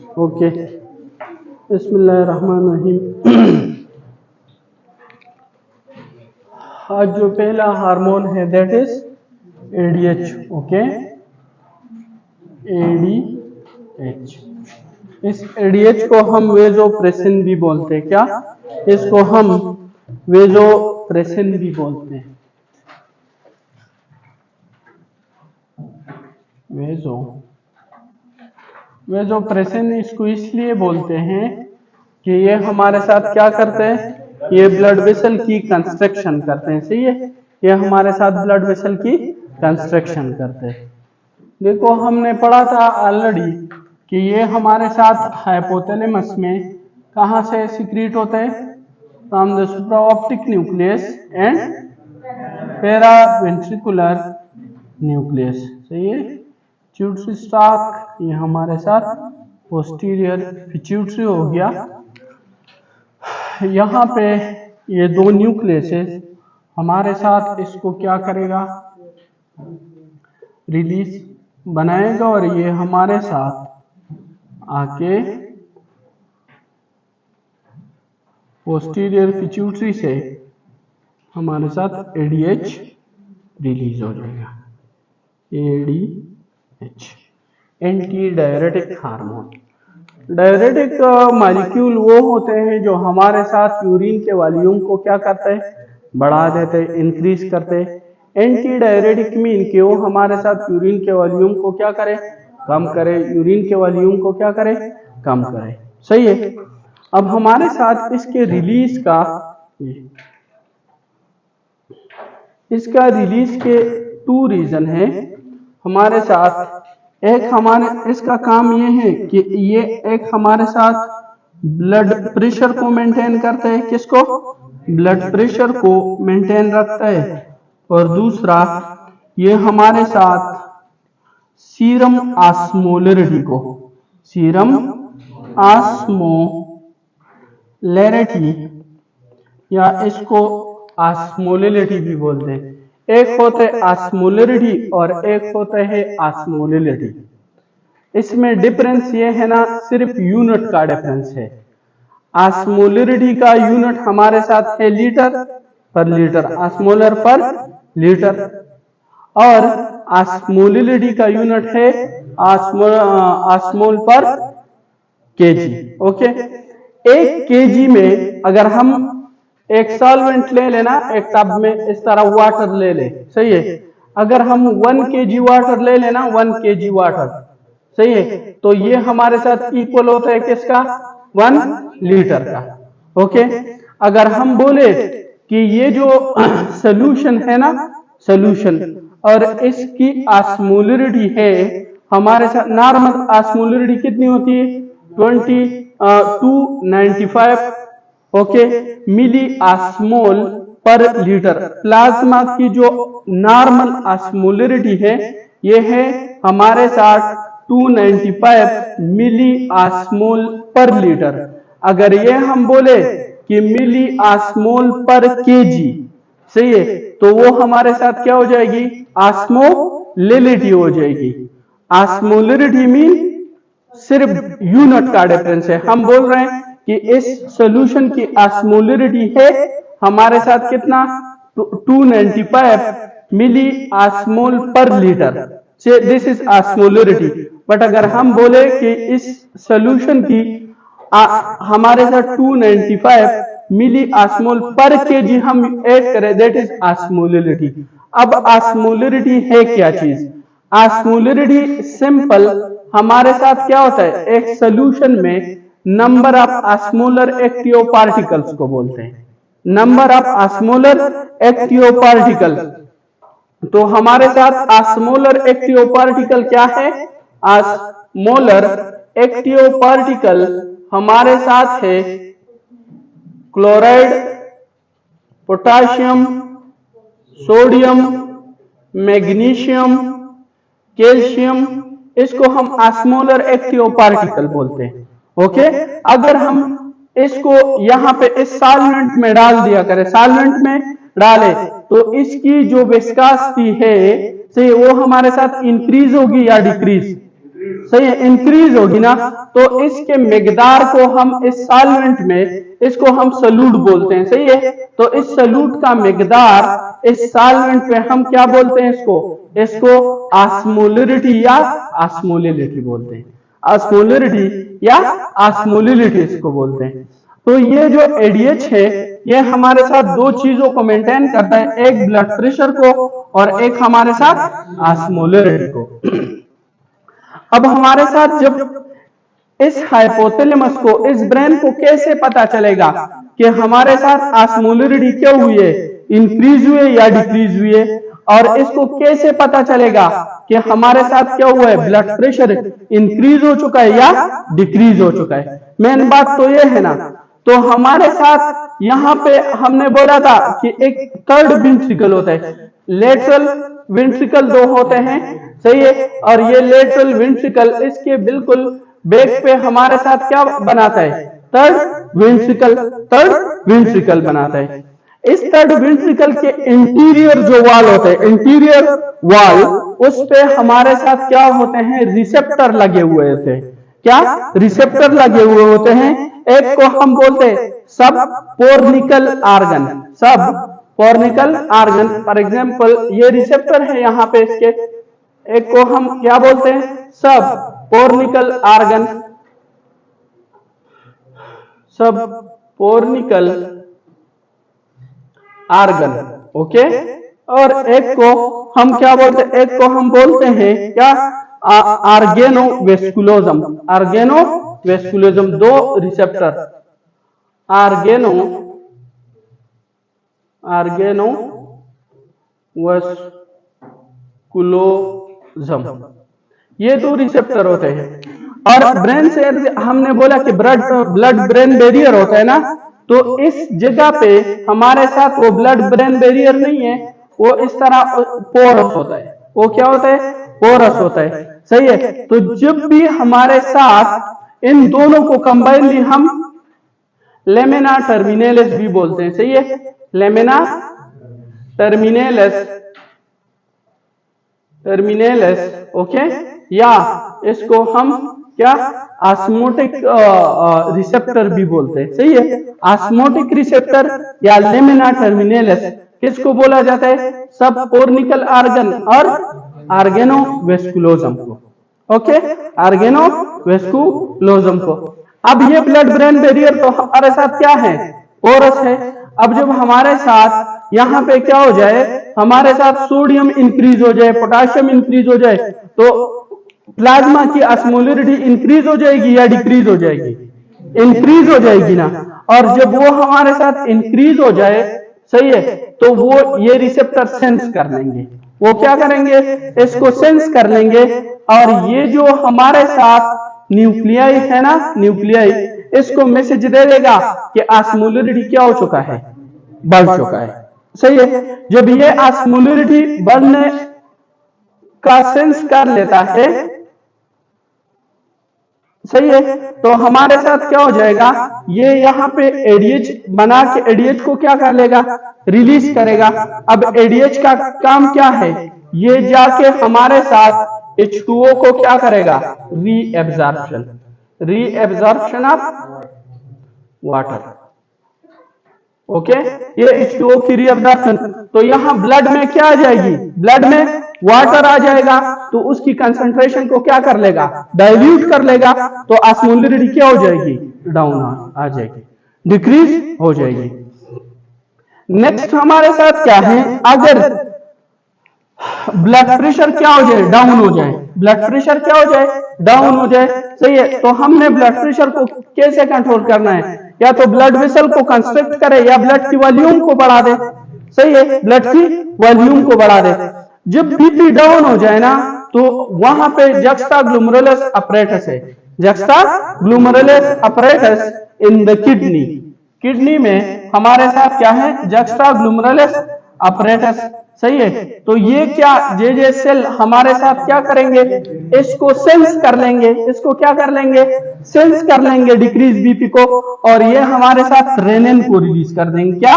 Okay, बिस्मिल्लाहिर्रहमानिर्रहीम। आज जो पहला हार्मोन है that is ADH. Okay, ADH. इस एडीएच को हम वेजोप्रेसिन भी बोलते हैं। क्या इसको हम वेजोप्रेसिन भी बोलते हैं? वेजोप्रेसिन इसको इसलिए बोलते हैं कि ये हमारे साथ क्या करते हैं, ये ब्लड वेसल की कंस्ट्रक्शन करते हैं। सही है, ये हमारे साथ ब्लड वेसल की कंस्ट्रक्शन करते हैं। देखो हमने पढ़ा था ऑलरेडी कि ये हमारे साथ हाइपोथैलेमस में कहां से सिक्रीट होते हैं, from the supraoptic nucleus and paraventricular nucleus. सही है, पिट्यूटरी स्टॉक ये हमारे साथ पोस्टीरियर पिट्यूटरी हो गया। यहाँ पे ये दो न्यूक्लियस हमारे साथ इसको क्या करेगा, रिलीज बनाएगा और ये हमारे साथ आके पोस्टीरियर पिट्यूटरी से हमारे साथ एडीएच रिलीज हो जाएगा। ADH anti diuretic hormone. Diuretic molecule वो होते हैं जो हमारे साथ यूरिन के वॉल्यूम को क्या करते हैं, बढ़ा देते हैं, इंक्रीज करते हैं। एंटी डायरेटिक मीन कि वो हमारे साथ यूरिन के वॉल्यूम को क्या करे, कम करे। यूरिन के वॉल्यूम को क्या करे, कम करे। सही है। अब हमारे साथ इसके रिलीज का, इसका रिलीज के टू रीजन है हमारे साथ। एक हमारे इसका काम ये है कि ये एक हमारे साथ ब्लड प्रेशर को मेंटेन करता है। किसको? ब्लड प्रेशर को मेंटेन रखता है। और दूसरा ये हमारे साथ सीरम ऑस्मोलरिटी को, सीरम ऑस्मोलरिटी या इसको ऑस्मोलिटी भी बोलते हैं। एक होता है ऑस्मोलरिटी और एक होता है ऑस्मोलिटी। इसमें डिफरेंस ये है ना, सिर्फ यूनिट का डिफरेंस है। ऑस्मोलरिटी का यूनिट हमारे साथ है लीटर पर लीटर, ऑस्मोलर पर लीटर, और ऑस्मोलिटी का यूनिट है ऑस्मोल पर केजी। ओके, एक केजी में अगर हम एक सॉल्वेंट ले लेना, एक टब में इस तरह वाटर ले ले, सही है। अगर हम 1 kg वाटर ले लेना, 1 kg वाटर, सही है, तो ये हमारे साथ इक्वल होता है किसका, 1 लीटर का। ओके, अगर हम बोले कि ये जो सोल्यूशन है ना, सोल्यूशन, और इसकी ऑस्मोलरिटी है हमारे साथ, नॉर्मल ऑस्मोलरिटी कितनी होती है, 295 ओके मिली ऑस्मोल पर लीटर। प्लाज्मा की जो नॉर्मल ऑस्मोलरिटी है ये है हमारे साथ 295 मिली ऑस्मोल पर लीटर। अगर ये हम बोले कि मिली ऑस्मोल पर केजी, सही है, तो वो हमारे साथ क्या हो जाएगी, ऑस्मोलिटी हो जाएगी। ऑस्मोलिटी मीन सिर्फ यूनिट का डिफरेंस है। हम बोल रहे हैं कि इस सॉल्यूशन की ऑस्मोलरिटी है हमारे साथ कितना, 295 मिली ऑस्मोल पर लीटर, से दिस इज ऑस्मोलरिटी। बट अगर हम बोले कि इस सॉल्यूशन की हमारे साथ 295 मिली ऑस्मोल पर केजी हम ऐड करें, दैट इज ऑस्मोलिटी। अब ऑस्मोलिटी है क्या चीज? ऑस्मोलिटी सिंपल हमारे साथ क्या होता है, एक सॉल्यूशन में number of osmolar active particles को बोलते हैं, number of osmolar active particle. तो हमारे साथ ऑस्मोलर एक्टिव पार्टिकल क्या है, ऑस्मोलर एक्टिव पार्टिकल हमारे साथ है chloride, potassium, sodium, magnesium, calcium, इसको हम ऑस्मोलर एक्टिव पार्टिकल बोलते हैं। ओके, अगर हम इसको यहाँ पे इस सॉल्वेंट में डाल दिया करें, सॉल्वेंट में डाले तो इसकी जो विस्कोसिटी है से वो हमारे साथ इंक्रीज होगी या डिक्रीज, सही है, इंक्रीज होगी ना, तो इसके मिकदार को हम इस सॉल्वेंट में इसको हम सॉल्यूट बोलते हैं। सही है, तो इस सॉल्यूट का मिकदार इस सॉल्वेंट में हम क्या बोलते हैं, इसको ऑस्मोलरिटी या ऑस्मोलिलिटी बोलते हैं। ऑस्मोलरिटी या ऑस्मोलिलिटी इसको बोलते हैं। तो ये जो एडीएच है ये हमारे साथ दो चीजों को मेंटेन करता है, एक ब्लड प्रेशर को और एक हमारे साथ ऑस्मोलरिटी को। अब हमारे साथ जब इस हाइपोथैलेमस को, इस ब्रेन को कैसे पता चलेगा कि हमारे साथ ऑस्मोलरिटी क्या हुई है, इंक्रीज हुए या डिक्रीज हुई है, और इसको कैसे पता चलेगा कि हमारे साथ क्या हुआ है, ब्लड प्रेशर इंक्रीज हो चुका है या डिक्रीज हो चुका है। मेन बात तो ये है ना। तो हमारे साथ यहाँ पे हमने बोला था कि एक थर्ड वेंट्रिकल होता है, लेटरल वेंट्रिकल दो होते हैं। सही है, और ये लेटरल वेंट्रिकल इसके बिल्कुल बैक पे हमारे साथ क्या बनाता है, थर्ड वेंट्रिकल बनाता है। इस थर्ड वेंट्रिकल के इंटीरियर जो वाल होते हैं, इंटीरियर वाल, उस पे हमारे साथ क्या होते हैं, रिसेप्टर लगे हुए होते हैं। क्या रिसेप्टर लगे हुए होते हैं। एक को हम बोलते हैं सब पोर्निकल आर्गन, सब पोर्निकल आर्गन। फॉर एग्जाम्पल ये रिसेप्टर है यहाँ पे इसके, एक को हम क्या बोलते हैं, सब पोर्निकल आर्गन, सब पोर्निकल आर्गन। ओके, और एक को हम क्या बोलते हैं, एक को हम बोलते हैं क्या, आर्गेनोवेस्कुलोजम। आर्गेनोवेस्कुलोजम, दो रिसेप्टर, आर्गेनोवेस्कुलोजम, ये दो रिसेप्टर होते हैं। और ब्रेन से हमने बोला कि ब्लड ब्रेन बैरियर होता है ना, तो इस जगह पे हमारे साथ वो ब्लड ब्रेन बैरियर नहीं है, वो इस तरह पोरस होता है। वो क्या होता है, पोरस होता है। सही है, तो जब भी हमारे साथ इन दोनों को कंबाइनली हम लेमिना टर्मिनेलिस भी बोलते हैं। सही है, लेमिना टर्मिनेलिस, ओके, या इसको हम क्या, ऑस्मोटिक रिसेप्टर भी बोलते हैं। सही है, ऑस्मोटिक रिसेप्टर या लेमिना टर्मिनेलिस किसको बोला जाता है, सब पोर्निकल आर्गन और आर्गेनोवेस्कुलोजम को। ओके, आर्गेनोवेस्कुलोजम को। अब ये ब्लड ब्रेन बैरियर तो हमारे साथ क्या है, पोरस है। अब जब हमारे साथ यहाँ पे क्या हो जाए, हमारे साथ सोडियम इंक्रीज हो जाए, पोटाशियम इंक्रीज हो जाए, तो प्लाज्मा की ऑस्मोलरिटी इंक्रीज हो जाएगी या डिक्रीज हो जाएगी, इंक्रीज हो जाएगी ना। और जब वो हमारे साथ इंक्रीज हो जाए, सही है, तो वो ये रिसेप्टर सेंस कर लेंगे। वो क्या करेंगे, इसको सेंस कर लेंगे, और ये जो हमारे साथ न्यूक्लियाई है ना, न्यूक्लियाई, इसको मैसेज दे देगा कि ऑस्मोलरिटी क्या हो चुका है, बढ़ चुका है। सही है, जब ये ऑस्मोलरिटी बढ़ने का सेंस कर लेता है, सही है, तो हमारे साथ क्या हो जाएगा, ये यहाँ पे एडीएच बना के एडीएच को क्या कर लेगा, रिलीज करेगा। अब एडीएच का काम क्या है, ये जाके हमारे साथ H2O को क्या करेगा, रीएब्जॉर्प्शन ऑफ वाटर। ओके, ये H2O की रीएब्जॉर्प्शन, तो यहाँ ब्लड में क्या आ जाएगी, ब्लड में वाटर आ जाएगा, तो उसकी कंसंट्रेशन को क्या कर लेगा, डाइल्यूट कर लेगा, तो ऑस्मोलरिटी क्या हो जाएगी, डाउन आ जाएगी, डिक्रीज हो जाएगी। नेक्स्ट हमारे साथ क्या है, अगर ब्लड प्रेशर क्या हो जाए, डाउन हो जाए, ब्लड प्रेशर क्या हो जाए, डाउन हो जाए। सही है, तो हमने ब्लड प्रेशर को कैसे कंट्रोल करना है, या तो ब्लड वेसल को कंस्ट्रिक्ट करे या ब्लड की वॉल्यूम को बढ़ा दे। सही है, ब्लड की वॉल्यूम को बढ़ा दे। जब बीपी डाउन हो जाए ना, तो वहां पे जक्स्टाग्लोमेरुलस अपरेटस है, juxtaglomerular apparatus in the kidney, kidney में हमारे साथ क्या है, जक्स्टाग्लोमेरुलस अपरेटस। सही है, तो ये क्या, जे सेल हमारे साथ क्या करेंगे, इसको सेंस कर लेंगे, इसको क्या कर लेंगे, सेंस कर लेंगे डिक्रीज बीपी को, और ये हमारे साथ रेनिन को रिलीज कर देंगे। क्या,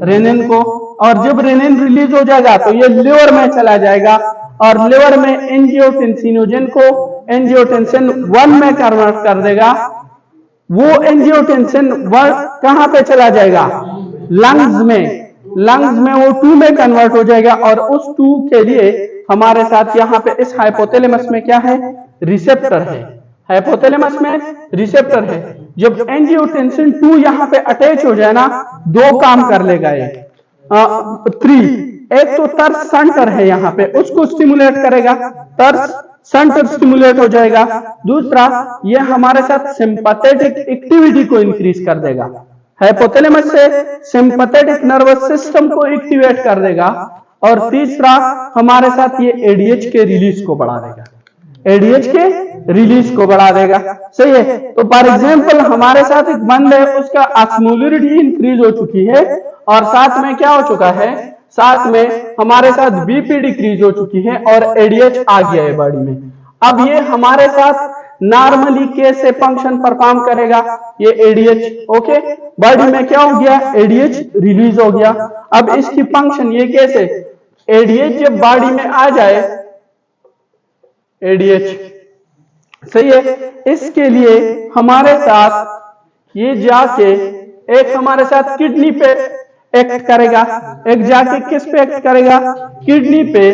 रेनिन को। और जब रेनिन रिलीज हो जाएगा तो ये लिवर में चला जाएगा, और लिवर में एंजियोटेंसिनोजन को एंजियोटेंसिन 1 में कन्वर्ट कर देगा, वो एंजियोटेंसिन 1 कहां पे चला जाएगा, लंग्स में वो 2 में कन्वर्ट हो जाएगा, और उस 2 के लिए हमारे साथ यहाँ पे इस हाइपोथैलेमस में क्या है, रिसेप्टर है, हाइपोथैलेमस में रिसेप्टर है। जब एंजियोटेंसिन 2 यहाँ पे अटैच हो जाए ना, 2 काम कर लेगा ये, 3, एक तो टर्स सेंटर है यहाँ पे, उसको स्टिमुलेट करेगा, टर्स सेंटर स्टिमुलेट हो जाएगा। दूसरा, ये हमारे साथ सिंपैथेटिक एक्टिविटी को इंक्रीज कर देगा, हाइपोथैलेमस से सिंपैथेटिक नर्वस सिस्टम को एक्टिवेट कर देगा। और तीसरा, हमारे साथ ये एडीएच के रिलीज को बढ़ा देगा, एडीएच के रिलीज को बढ़ा देगा। सही है। तो फॉर एग्जांपल हमारे साथ एक बंद है, उसका ऑस्मोलरिटी इंक्रीज हो चुकी है, और साथ में क्या हो चुका है, साथ में हमारे साथ बीपी डिक्रीज हो चुकी है, और एडीएच आ गया है बॉडी में। अब ये हमारे साथ नॉर्मली कैसे फंक्शन परफॉर्म करेगा, ये एडीएच, ओके, बॉडी में क्या हो गया, एडीएच रिलीज हो गया। अब इसकी फंक्शन ये कैसे, एडीएच जब बॉडी में आ जाए, एडीएच, सही है, इसके लिए हमारे साथ ये जाके एक हमारे साथ किडनी पे एक्ट करेगा, एक जाके किस पे एक्ट करेगा, किडनी पे।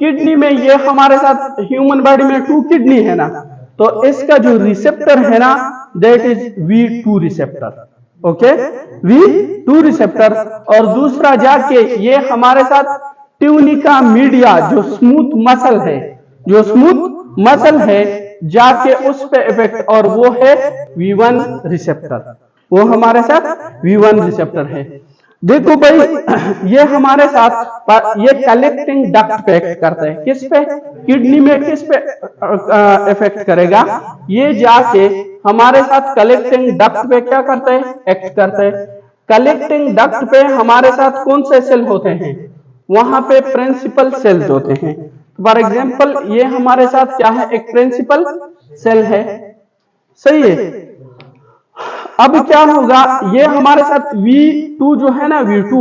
किडनी में ये हमारे साथ ह्यूमन बॉडी में 2 किडनी है ना, तो इसका जो रिसेप्टर है ना, that is V2 receptor, okay, V2 receptor. और दूसरा जाके ये हमारे साथ ट्यूनिका मीडिया जो स्मूथ मसल है, जो स्मूथ मसल है, जाके उस पे इफेक्ट, और वो है V1 रिसेप्टर, वो हमारे साथ V1 रिसेप्टर है। देखो भाई, ये हमारे साथ ये कलेक्टिंग डक्ट पे एक्ट करता है, किस पे, किडनी में किस पे इफेक्ट करेगा, ये जाके हमारे साथ कलेक्टिंग डक्ट पे क्या करता है, एक्ट करता है। कलेक्टिंग डक्ट पे हमारे साथ कौन से सेल होते हैं, वहां पे प्रिंसिपल सेल्स होते हैं। फॉर एग्जाम्पल ये हमारे साथ क्या है, एक प्रिंसिपल सेल है, सही है। अब क्या होगा, ये हमारे साथ V2 जो है ना, V2,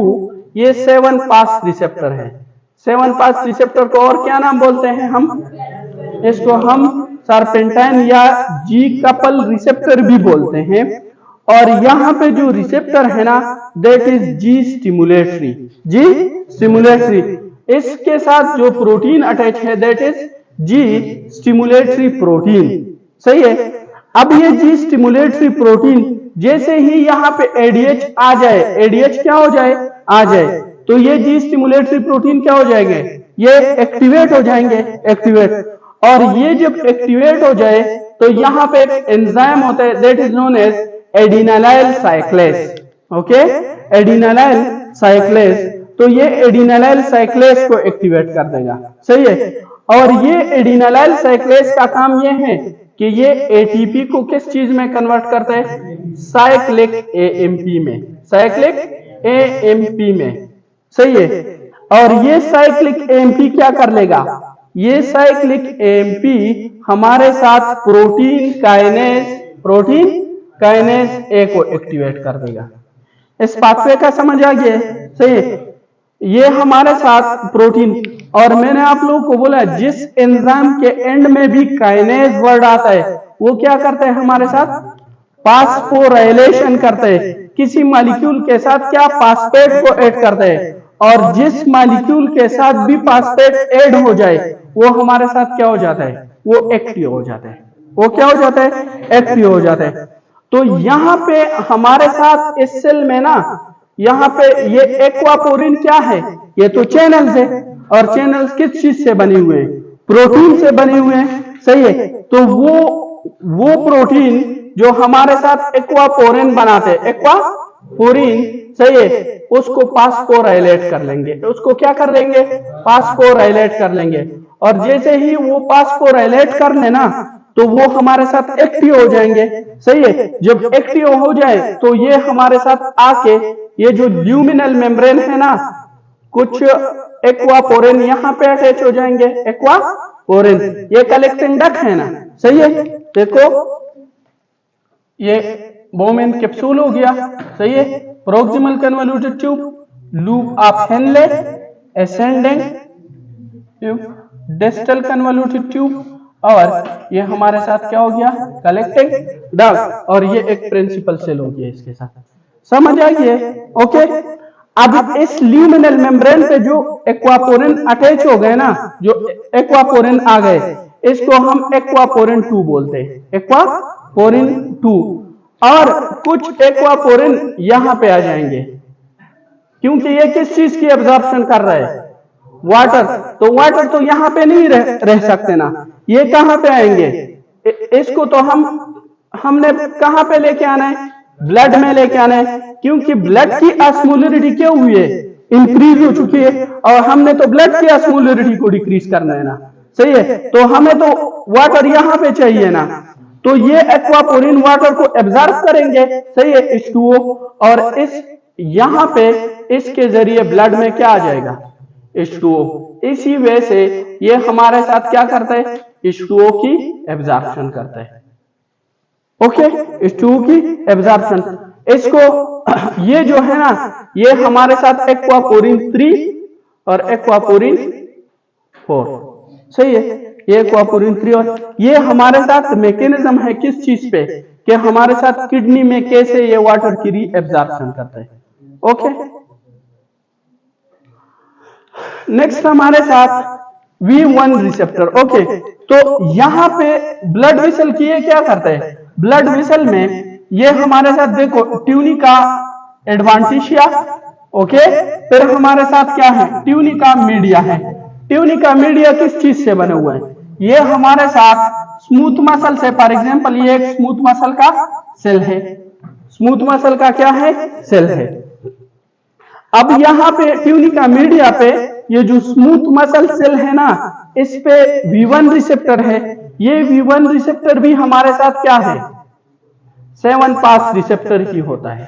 ये 7 पास रिसेप्टर है, 7 पास रिसेप्टर को और क्या नाम बोलते हैं हम, इसको हम सर्पेंटाइन या जी कपल रिसेप्टर भी बोलते हैं। और यहाँ पे जो रिसेप्टर है ना, that is G stimulatory, G stimulatory. इसके साथ जो प्रोटीन अटैच है, that is G stimulatory protein, सही है। अब ये जी स्टिमुलेटरी प्रोटीन जैसे ही यहाँ पे एडीएच आ जाए, एडीएच क्या हो जाए, आ जाए, तो ये जी स्टिमुलेटरी प्रोटीन क्या हो जाएंगे, ये एक्टिवेट हो जाएंगे, एक्टिवेट। और ये जब एक्टिवेट हो जाए तो यहाँ पे एक एंजाइम होता है, that is known as adenylyl cyclase, okay, adenylyl cyclase. तो ये एडिनालाइल साइक्लेस को एक्टिवेट कर देगा, सही है। और ये एडिनालाइल साइक्लेस का काम ये है कि ये एटीपी को किस चीज में कन्वर्ट करता है, साइक्लिक एएमपी में, साइक्लिक एएमपी में, सही है। और ये साइक्लिक एएमपी क्या कर लेगा, ये साइक्लिक एएमपी हमारे साथ प्रोटीन काइनेज ए को एक्टिवेट कर देगा। इस पाथवे का समझ आ गया, सही है। ये हमारे साथ प्रोटीन, और मैंने आप लोगों को बोला जिस एंजाइम के एंड में भी काइनेज वर्ड आता है, वो क्या करता है हमारे साथ, फास्फोराइलेशन करते हैं, किसी मॉलिक्यूल के साथ क्या, फास्फेट को ऐड करते हैं। और जिस मॉलिक्यूल के साथ भी फास्फेट ऐड हो जाए, वो हमारे साथ क्या हो जाता है, वो एक्टिव हो जाता है, वो क्या हो जाता है, एक्टिव हो जाता है। तो यहाँ पे हमारे साथ इस सेल में ना, यहाँ पे ये एक्वापोरिन क्या है, ये तो चैनल्स है, और चैनल्स किस चीज से बने हुए हैं, प्रोटीन से बने हुए हैं, सही है। तो वो प्रोटीन जो हमारे साथ एक्वापोरिन बनाते हैं, एक्वापोरिन, सही है, उसको फास्फोराइलेट कर लेंगे, उसको क्या कर देंगे, फास्फोराइलेट कर लेंगे। और जैसे ही वो फास्फोराइलेट कर लेना, तो वो हमारे साथ एक्टिव हो जाएंगे, सही है। जब एक्टिव हो जाए तो ये हमारे साथ आके ये जो ल्यूमिनल मेम्ब्रेन है ना, कुछ एक्वापोरिन यहाँ पे अटैच हो जाएंगे, एक्वापोरिन, ये कलेक्टिंग डक्ट है ना, सही है। देखो ये बोमेन कैप्सूल हो गया, सही है, proximal convoluted tube, loop of Henle, ascending tube, distal convoluted tube, और ये हमारे साथ क्या हो गया, कलेक्टिंग डक्ट, और ये एक प्रिंसिपल सेल हो गया इसके साथ। समझ आइए? ओके। अब इस ल्यूमिनल मेम्ब्रेन पे जो एक्वापोरिन अटैच हो गए ना, जो एक्वापोरिन आ गए, इसको हम एक्वापोरिन 2 बोलते हैं, एक्वापोरिन 2। और कुछ एक्वापोरिन यहां पे आ जाएंगे, क्योंकि ये किस चीज की एब्जॉर्प्शन कर रहे हैं, वाटर। तो वाटर तो यहां पे नहीं रह सकते ना, ये कहां पे आएंगे, इसको तो हमने कहां पे लेके आना है, ब्लड में लेके आना है, क्योंकि ब्लड की ऑस्मोलरिटी क्या हुई है, इंक्रीज हो चुकी है, और हमने तो ब्लड की ऑस्मोलरिटी को डिक्रीज करना है ना, सही है। तो हमें तो वाटर यहां पे चाहिए ना, तो ये एक्वापोरिन वाटर को एब्जॉर्ब करेंगे, सही है, H2O, और इस यहां पे इसके जरिए ब्लड में क्या आ जाएगा, H2O। इसी वजह से ये हमारे साथ क्या करता है, H2O की एब्जॉर्प्शन करता है। ओके, H2O की एब्जॉर्प्शन, इसको ये जो है ना, ये हमारे साथ एक्वापोरिन 3 और एक्वापोरिन 4, सही है, ये एक्वापोरिन 3, और ये हमारे साथ मैकेनिज्म है किस चीज पे, कि हमारे साथ किडनी में कैसे ये वाटर की री एब्जॉर्प्शन करता है। ओके, नेक्स्ट हमारे साथ V1 रिसेप्टर। ओके, तो यहां पे ब्लड वेसल की ये क्या करता है, ब्लड वेसल में ये हमारे साथ देखो ट्यूनिका एडवांटिशिया, ओके, फिर हमारे साथ क्या है, ट्यूनिका मीडिया है। ट्यूनिका मीडिया किस चीज से बने हुए हैं, ये हमारे साथ स्मूथ मसल से, फॉर एग्जांपल ये एक स्मूथ मसल का सेल है, स्मूथ मसल का क्या है, सेल है। अब यहाँ पे ट्यूनिका मीडिया पे ये जो स्मूथ मसल सेल है ना, इस पे V1 रिसेप्टर है। ये V1 रिसेप्टर भी हमारे साथ क्या है, 7 पास रिसेप्टर ही होता है,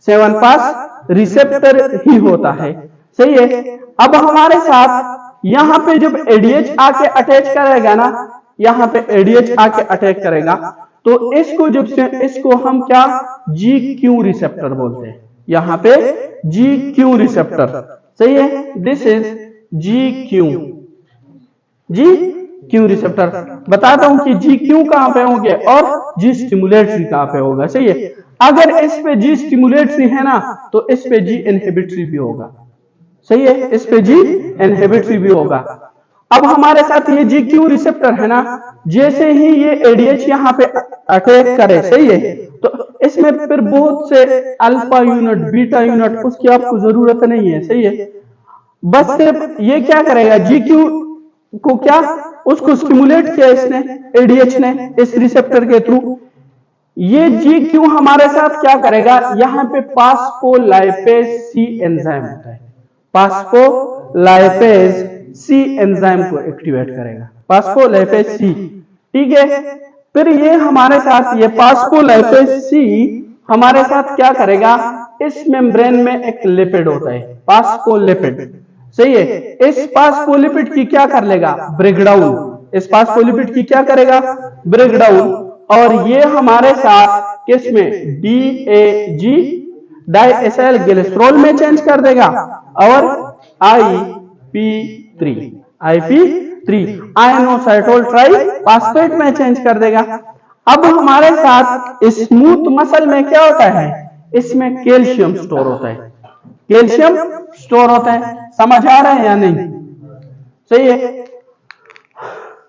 7 पास रिसेप्टर ही होता है, सही है। अब हमारे साथ यहाँ पे जब ADH आके अटैच करेगा ना, यहाँ पे ADH आके अटैक करेगा, तो इसको जब से इसको हम क्या GQ रिसेप्टर बोलते हैं, यहाँ पे GQ रिसेप्टर, सही है, दिस इज GQ रिसेप्टर। बताता हूं कि GQ कहां पे होंगे और G स्टिमुलेटरी कहां पे होगा, सही है। अगर इस पे G स्टिमुलेटरी है ना, तो इस पे G इनहिबिटरी भी होगा, सही है, इस पे G इनहिबिटरी भी होगा। अब हमारे साथ ये GQ रिसेप्टर है ना, जैसे ही ये ADH यहाँ पे अटैक करे, सही है, तो इसमें फिर बहुत से अल्फा यूनिट, बीटा यूनिट, उसकी आपको जरूरत नहीं है, सही है। बस सिर्फ ये क्या करेगा, GQ को क्या, उसको स्टिमुलेट किया इसने, ADH ने, इस रिसेप्टर के थ्रू। ये GQ हमारे साथ क्या करेगा, यहाँ पे फास्फोलाइपेज C एंजाइम होता है, फास्फोलाइपेज C एंजाइम को एक्टिवेट करेगा, फास्फोलाइपेज C, ठीक है। फिर ये हमारे साथ ये फास्फोलाइपेज C हमारे साथ क्या करेगा, इस मेम्ब्रेन में एक लिपिड होता है, फास्फोलिपिड, सही है। इस फास्फोलिपिड की क्या कर लेगा, ब्रेकडाउन, इस फास्फोलिपिड की क्या करेगा, ब्रेकडाउन, और ये हमारे साथ किस में, DAG डाइएसाइल ग्लिसरॉल में चेंज कर देगा, और IP3 आयनोसाइटोल ट्राइफॉस्फेट में चेंज कर देगा। अब हमारे साथ स्मूथ मसल में क्या होता है, इसमें कैल्शियम स्टोर होता है, कैल्शियम स्टोर होता है, समझ आ रहा है या नहीं, सही है।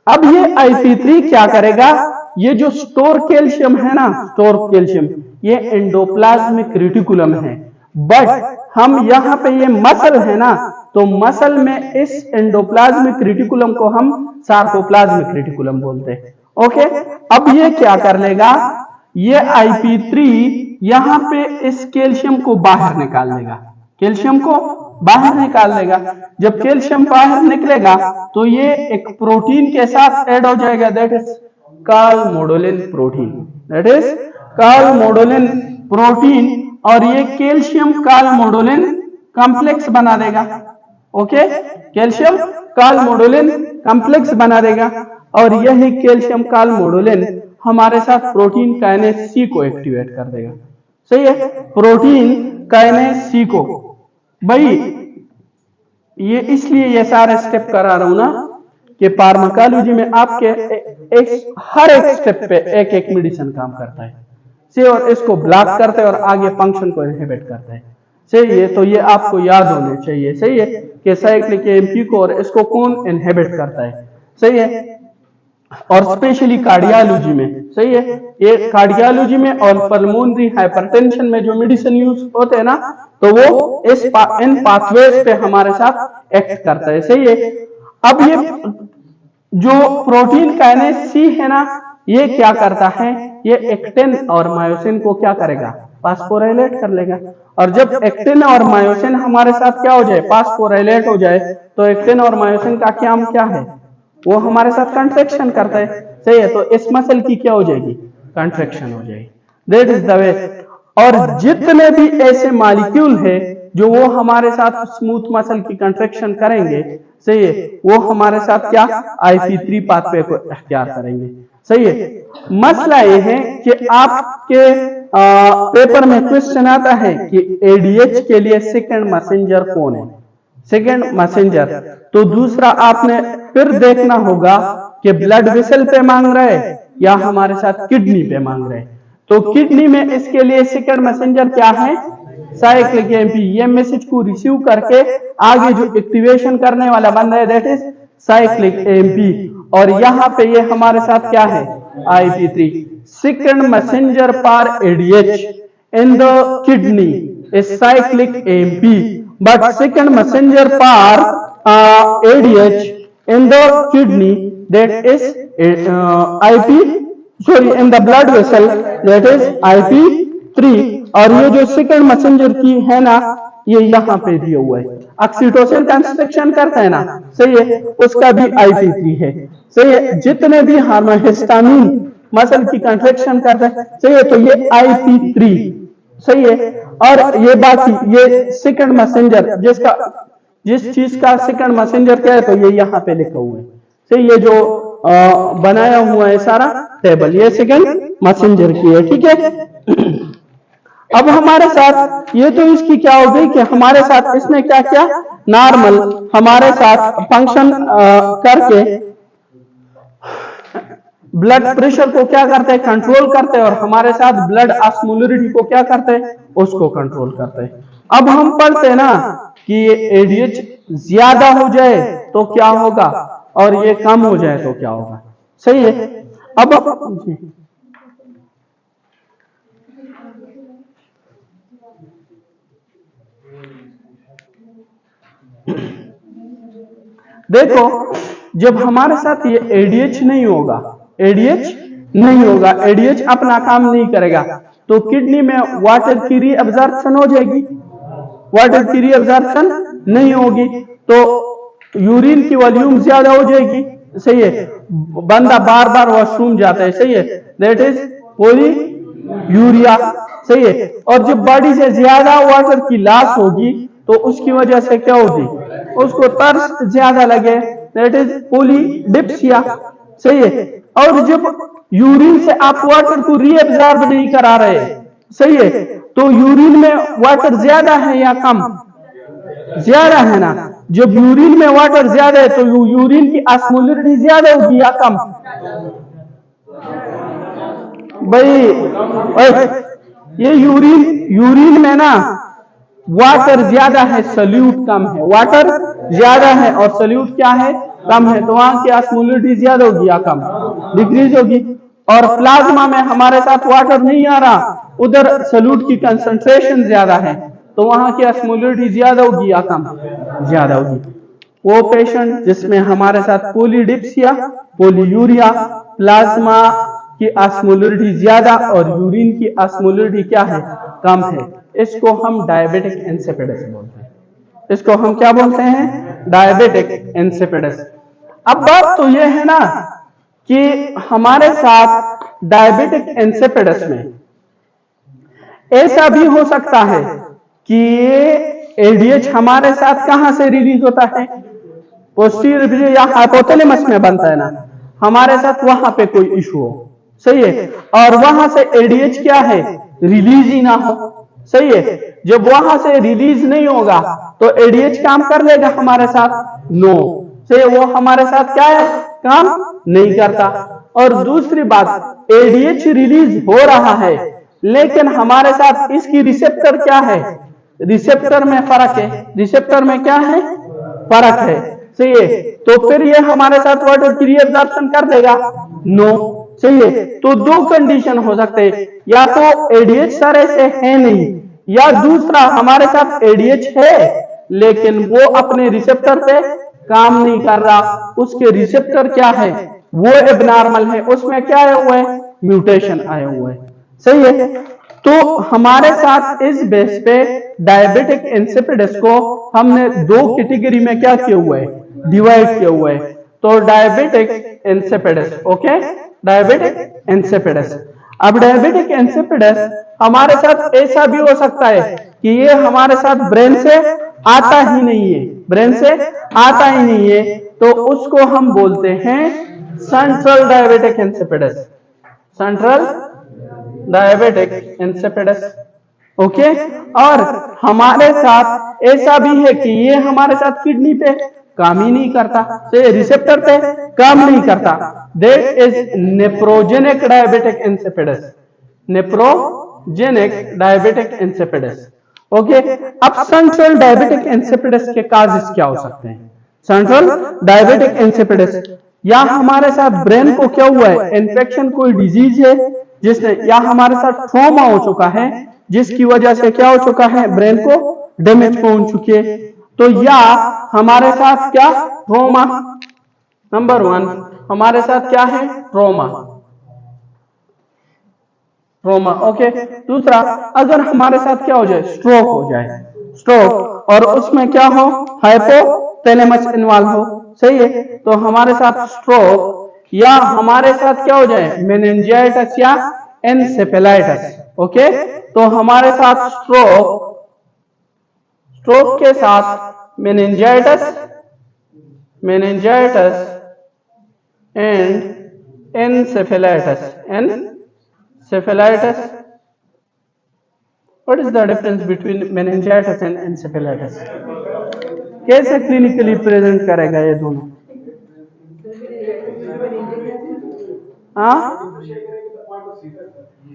अब ये IP3 क्या करेगा, ये जो स्टोर कैल्शियम है ना, स्टोर कैल्शियम, ये एंडोप्लाज्मिक रेटिकुलम है, बट हम यहाँ पे ये मसल है ना, तो मसल में इस एंडोप्लाज्मिक रेटिकुलम को हम सार्कोप्लाज्मिक रेटिकुलम बोलते हैं, ओके। अब ये क्या कर लेगा, ये IP3 यहाँ पे इस कैल्शियम को बाहर निकाल देगा, कैल्शियम को बाहर निकाल देगा। जब कैल्शियम बाहर निकलेगा तो ये एक प्रोटीन के साथ ऐड हो जाएगा, that is calmodulin protein, that is calmodulin protein, और ये कैल्शियम कालमोडोलिन कॉम्प्लेक्स बना देगा, ओके, कैल्शियम कालमोडोलिन कॉम्प्लेक्स बना देगा, और यही कैल्शियम कालमोडोलिन हमारे साथ प्रोटीन काइनेज C को एक्टिवेट कर देगा, सही है, प्रोटीन काइनेज C को। भाई ये इसलिए ये सारे स्टेप करा रहा हूं ना, कि फार्माकोलॉजी में आपके हर एक स्टेप पे एक एक मेडिसिन काम करता है, सही, और इसको ब्लॉक करता है और आगे फंक्शन को इनहिबिट करता है, सही है। तो ये आपको याद होने चाहिए, सही है, कि साइक्लिक एएमपी को और इसको कौन इनहिबिट करता है, सही है, और स्पेशली कार्डियोलॉजी में, सही है, ये कार्डियोलॉजी में और पल्मोनरी हाइपरटेंशन में जो मेडिसिन यूज होते हैं ना, तो वो इन पाथवेज पे हमारे साथ एक्ट करता है, सही है। अब ये जो प्रोटीन काइनेज सी है ना, ये क्या करता है, ये एक्टिन और मायोसिन को क्या करेगा, फास्फोराइलेट कर लेगा, और जब एक्टिन और मायोसिन हमारे साथ क्या हो जाए, फास्फोराइलेट हो जाए, तो एक्टिन और मायोसिन का काम क्या है, वो हमारे साथ कंट्रैक्शन करता है, सही है। तो इस मसल की क्या हो जाएगी, कंट्रैक्शन हो जाएगी, दैट इज द वे। और जितने भी ऐसे मॉलिक्यूल है जो वो हमारे साथ स्मूथ मसल की कंट्रैक्शन करेंगे, सही है, वो हमारे साथ क्या IP3 पाथवे को इख्तियार करेंगे, सही है। मसला ये है कि आपके पेपर में क्वेश्चन आता है कि ADH के लिए सेकंड मैसेंजर कौन है, सेकंड मैसेंजर, तो दूसरा आपने फिर देखना होगा कि ब्लड वेसल पे मांग रहा है या हमारे साथ किडनी पे मांग रहा है। तो किडनी में इसके लिए सेकंड मैसेंजर क्या है, साइक्लिक एएमपी, ये मैसेज को रिसीव करके आगे जो एक्टिवेशन करने वाला बंदा है दैट इज साइक्लिक एएमपी, और यहाँ पे ये हमारे साथ क्या है, IP3। Second messenger for ADH in the kidney is cyclic AMP, but second messenger for ADH in the kidney that is in the blood vessel that is IP3। और ये जो सेकंड मैसेंजर की है ना, ये यहाँ पे दिया हुआ है, ऑक्सीटोसिन कंस्ट्रक्शन करता है ना, सही है, उसका भी IP3 है, सही है। जितने भी हार्मोन हिस्टामिन मसल की कंट्रैक्शन करता है, सही है, तो ये IP3, सही है। और ये बाकी ये सेकंड मैसेंजर जिस चीज का सेकंड मैसेंजर क्या है, तो ये यहाँ पे लिखा हुआ है, सही, ये जो बनाया हुआ है सारा टेबल, ये सेकंड मैसेंजर की है, ठीक है। अब हमारे साथ ये तो इसकी क्या हो गई कि हमारे साथ इसने क्या किया, नॉर्मल हमारे साथ फंक्शन करके ब्लड प्रेशर को क्या करते हैं, कंट्रोल करते हैं, और हमारे साथ ब्लड ऑस्मोलरिटी को क्या करते हैं, उसको कंट्रोल करते हैं। अब हम पढ़ते हैं ना कि ADH ज्यादा हो जाए तो क्या होगा और ये कम हो जाए तो क्या होगा, सही है। अब देखो, जब हमारे साथ ये ADH नहीं होगा, ADH अपना काम नहीं करेगा, तो किडनी में वाटर की रीअब्जॉर्प्शन हो जाएगी, वाटर की रीअब्जॉर्प्शन नहीं होगी, तो यूरिन की वॉल्यूम ज्यादा हो जाएगी, सही है, बंदा बार बार वॉशरूम जाता है, सही है, दैट इज पॉलीयूरिया, सही है। और जब बॉडी से ज्यादा वाटर की लॉस होगी तो उसकी वजह से क्या होगी, उसको तरस ज्यादा लगे, दैट इज पॉलीडिप्सिया, सही है। और जब यूरिन से आप वाटर को रीअब्जॉर्ब नहीं करा रहे, सही है, तो यूरिन में वाटर ज्यादा है या कम, ज्यादा है ना। जब यूरिन में वाटर ज्यादा है तो यूरिन की ऑस्मोलरिटी ज्यादा होगी या कम, भाई ये यूरिन में ना वाटर ज्यादा है, सल्यूट कम है, वाटर ज्यादा है और सल्यूट क्या है, कम है, तो वहां की ऑस्मोलरिटी ज्यादा होगी या कम, डिक्रीज होगी। और प्लाज्मा में हमारे साथ वाटर नहीं आ रहा, उधर सल्यूट की कंसंट्रेशन ज्यादा है, तो वहां की ऑस्मोलरिटी ज्यादा होगी या कम, ज्यादा होगी। वो पेशेंट जिसमें हमारे साथ पॉलीडिप्सिया, पॉलीयूरिया, प्लाज्मा की ऑस्मोलरिटी ज्यादा और यूरिन की ऑस्मोलरिटी क्या है, कम है, इसको हम डायबिटिक इंसिपिडस बोलते हैं, इसको हम क्या बोलते हैं, डायबिटिक इंसिपिडस। अब बात तो ये है ना कि हमारे साथ डायबिटिक इंसिपिडस में ऐसा भी हो सकता है कि ये ADH हमारे साथ कहां से रिलीज होता है, पोस्टीरियर या हाइपोथैलेमस में बनता है ना, हमारे साथ वहां पे कोई इशू हो, सही है, और वहां से ADH क्या है, रिलीज ही ना हो, सही है। जब वहां से रिलीज नहीं होगा तो ADH काम कर लेगा हमारे साथ, नो, से वो हमारे साथ क्या है, काम नहीं करता। और दूसरी बात, एडीएच रिलीज हो रहा है लेकिन हमारे साथ इसकी रिसेप्टर क्या है, रिसेप्टर में फर्क है, रिसेप्टर में क्या है, फर्क है, सही है। तो फिर ये हमारे साथ वाटर की रीअब्जॉर्प्शन कर देगा, नो, सही है। तो दो कंडीशन हो सकते हैं, या तो एडीएच सारे से है नहीं, या दूसरा हमारे साथ एडीएच है लेकिन वो अपने रिसेप्टर पे काम नहीं कर रहा, उसके रिसेप्टर क्या है, वो एबनॉर्मल है, उसमें क्या आया हुआ है, म्यूटेशन आया हुआ है, सही है। तो हमारे साथ इस बेस पे डायबिटिक इंसिपिडस को हमने दो कैटेगरी में क्या किया हुआ है, डिवाइड किया हुआ है। तो diabetic insipidus, okay, diabetic insipidus. अब डायबिटिक इंसिपिडस हमारे साथ ऐसा भी हो सकता है कि ये हमारे साथ ब्रेन से आता ही नहीं है, ब्रेन से आता ही नहीं है, तो उसको हम बोलते हैं central diabetic insipidus, central diabetic insipidus, okay. और हमारे साथ ऐसा भी है कि ये हमारे साथ किडनी पे काम ही नहीं करता, से रिसेप्टर पे काम नहीं करता, that is nephrogenic diabetic insipidus, nephrogenic diabetic insipidus, okay. अब सेंट्रल डायबिटिक इंसिपिडस के काजेस क्या हो सकते हैं, सेंट्रल डायबिटिक इंसिपिडस, या हमारे साथ ब्रेन को क्या हुआ है, इन्फेक्शन, कोई डिजीज है जिसने, या हमारे साथ ट्रॉमा हो चुका है जिसकी वजह से क्या हो चुका है, ब्रेन को डैमेज पहुंच चुकी है। तो या हमारे साथ क्या, ट्रॉमा, नंबर वन हमारे साथ क्या है, ट्रॉमा, ट्रॉमा, ओके। दूसरा, अगर हमारे साथ क्या हो जाए, स्ट्रोक हो जाए, स्ट्रोक, और उसमें क्या हो, हाइपोथैलेमस इन्वॉल्व हो, सही है। तो हमारे साथ स्ट्रोक, या हमारे साथ क्या हो जाए, मेनिंजाइटिस या एनसेफेलाइटिस, ओके। तो हमारे साथ स्ट्रोक, स्ट्रोक के साथ meningitis, meningitis and encephalitis, encephalitis. What is the difference between meningitis and encephalitis? कैसे क्लिनिकली प्रेजेंट करेगा ये दोनों, हाँ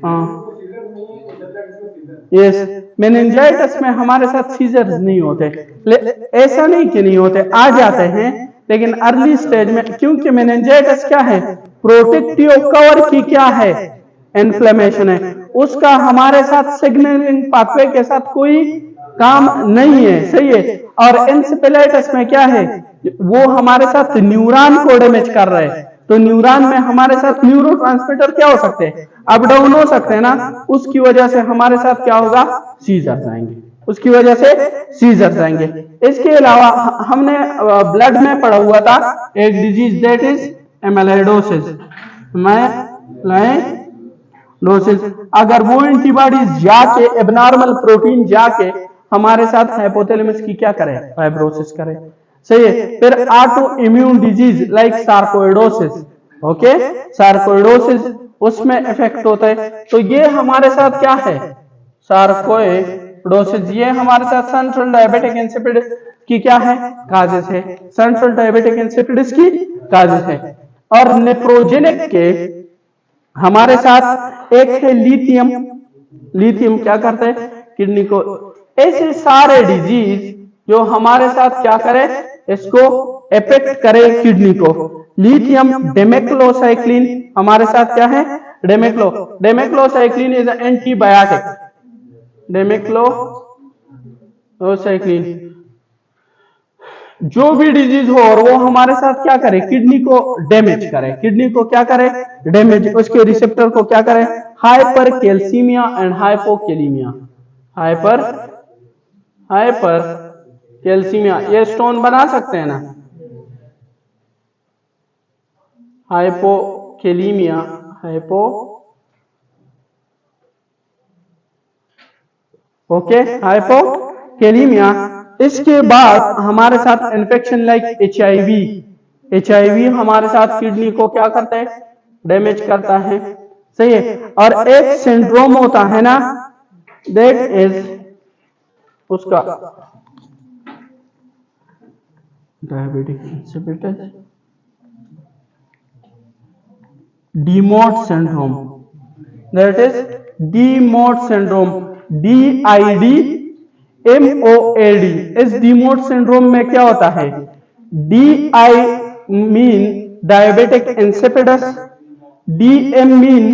हाँ, यस, मेनिंजाइटिस में हमारे साथ सीजर्स नहीं होते, ऐसा नहीं कि नहीं होते, आ जाते हैं लेकिन अर्ली स्टेज में, क्योंकि मेनिंजाइटिस क्या है, प्रोटेक्टिव कवर की क्या है, इन्फ्लेमेशन है, उसका हमारे साथ सिग्नलिंग पाथवे के साथ कोई काम नहीं है, सही है। और एन्सेफेलाइटिस में क्या है, वो हमारे साथ न्यूरॉन को डैमेज कर रहे हैं, तो न्यूरॉन में हमारे साथ न्यूरोट्रांसमीटर क्या हो सकते हैं, अप डाउन हो सकते हैं ना, उसकी वजह से हमारे साथ क्या होगा, सीजर आएंगे, उसकी वजह से सीजर आएंगे। इसके अलावा हमने ब्लड में पढ़ा हुआ था एक disease, that is amyloidosis, amyloidosis. अगर वो एंटीबॉडीज जाके, एबनॉर्मल प्रोटीन जाके हमारे साथ हाइपोथैलेमस की क्या करे, फाइब्रोसिस करे, सही है। फिर auto immune disease like sarcoidosis, okay, sarcoidosis, उसमें इफेक्ट होता है। तो ये हमारे साथ क्या है, सार्कोइडोसिस, ये हमारे साथ सेंट्रल डायबिटिक इंसिपिडस की क्या है, काजेस है, सेंट्रल डायबिटिक इंसिपिडस की काजेस है। और नेफ्रोजेनिक के हमारे साथ एक है लिथियम, लिथियम क्या करता है, किडनी को, ऐसे सारे डिजीज जो हमारे साथ क्या करे, इसको इफेक्ट करे किडनी को। लिथियम डेमेक्लोसाइक्लिन हमारे साथ क्या है, डेमेक्लोसाइक्लिन इज एंटीबायोटिक, डेमेक्लोसाइक्लिन, जो भी डिजीज हो और वो हमारे साथ क्या करे, किडनी को डैमेज करे, किडनी को क्या करे, डैमेज, उसके रिसेप्टर को क्या करे, hyper calcaemia and hypokalaemia, hyper calcaemia, ये स्टोन बना सकते हैं ना, हाइपोकैलीमिया, ओके, हाइपोकैलीमिया। इसके बाद हमारे साथ इन्फेक्शन लाइक एचआईवी, एचआईवी हमारे साथ किडनी को क्या करता है, डैमेज करता है, सही है। और एक सिंड्रोम होता है ना, दैट इज उसका diabetic insipidus, DMOD syndrome, that is DMOD syndrome, DIDMOAD। इस DMOD syndrome में क्या होता है? DI mean diabetic insipidus, DM mean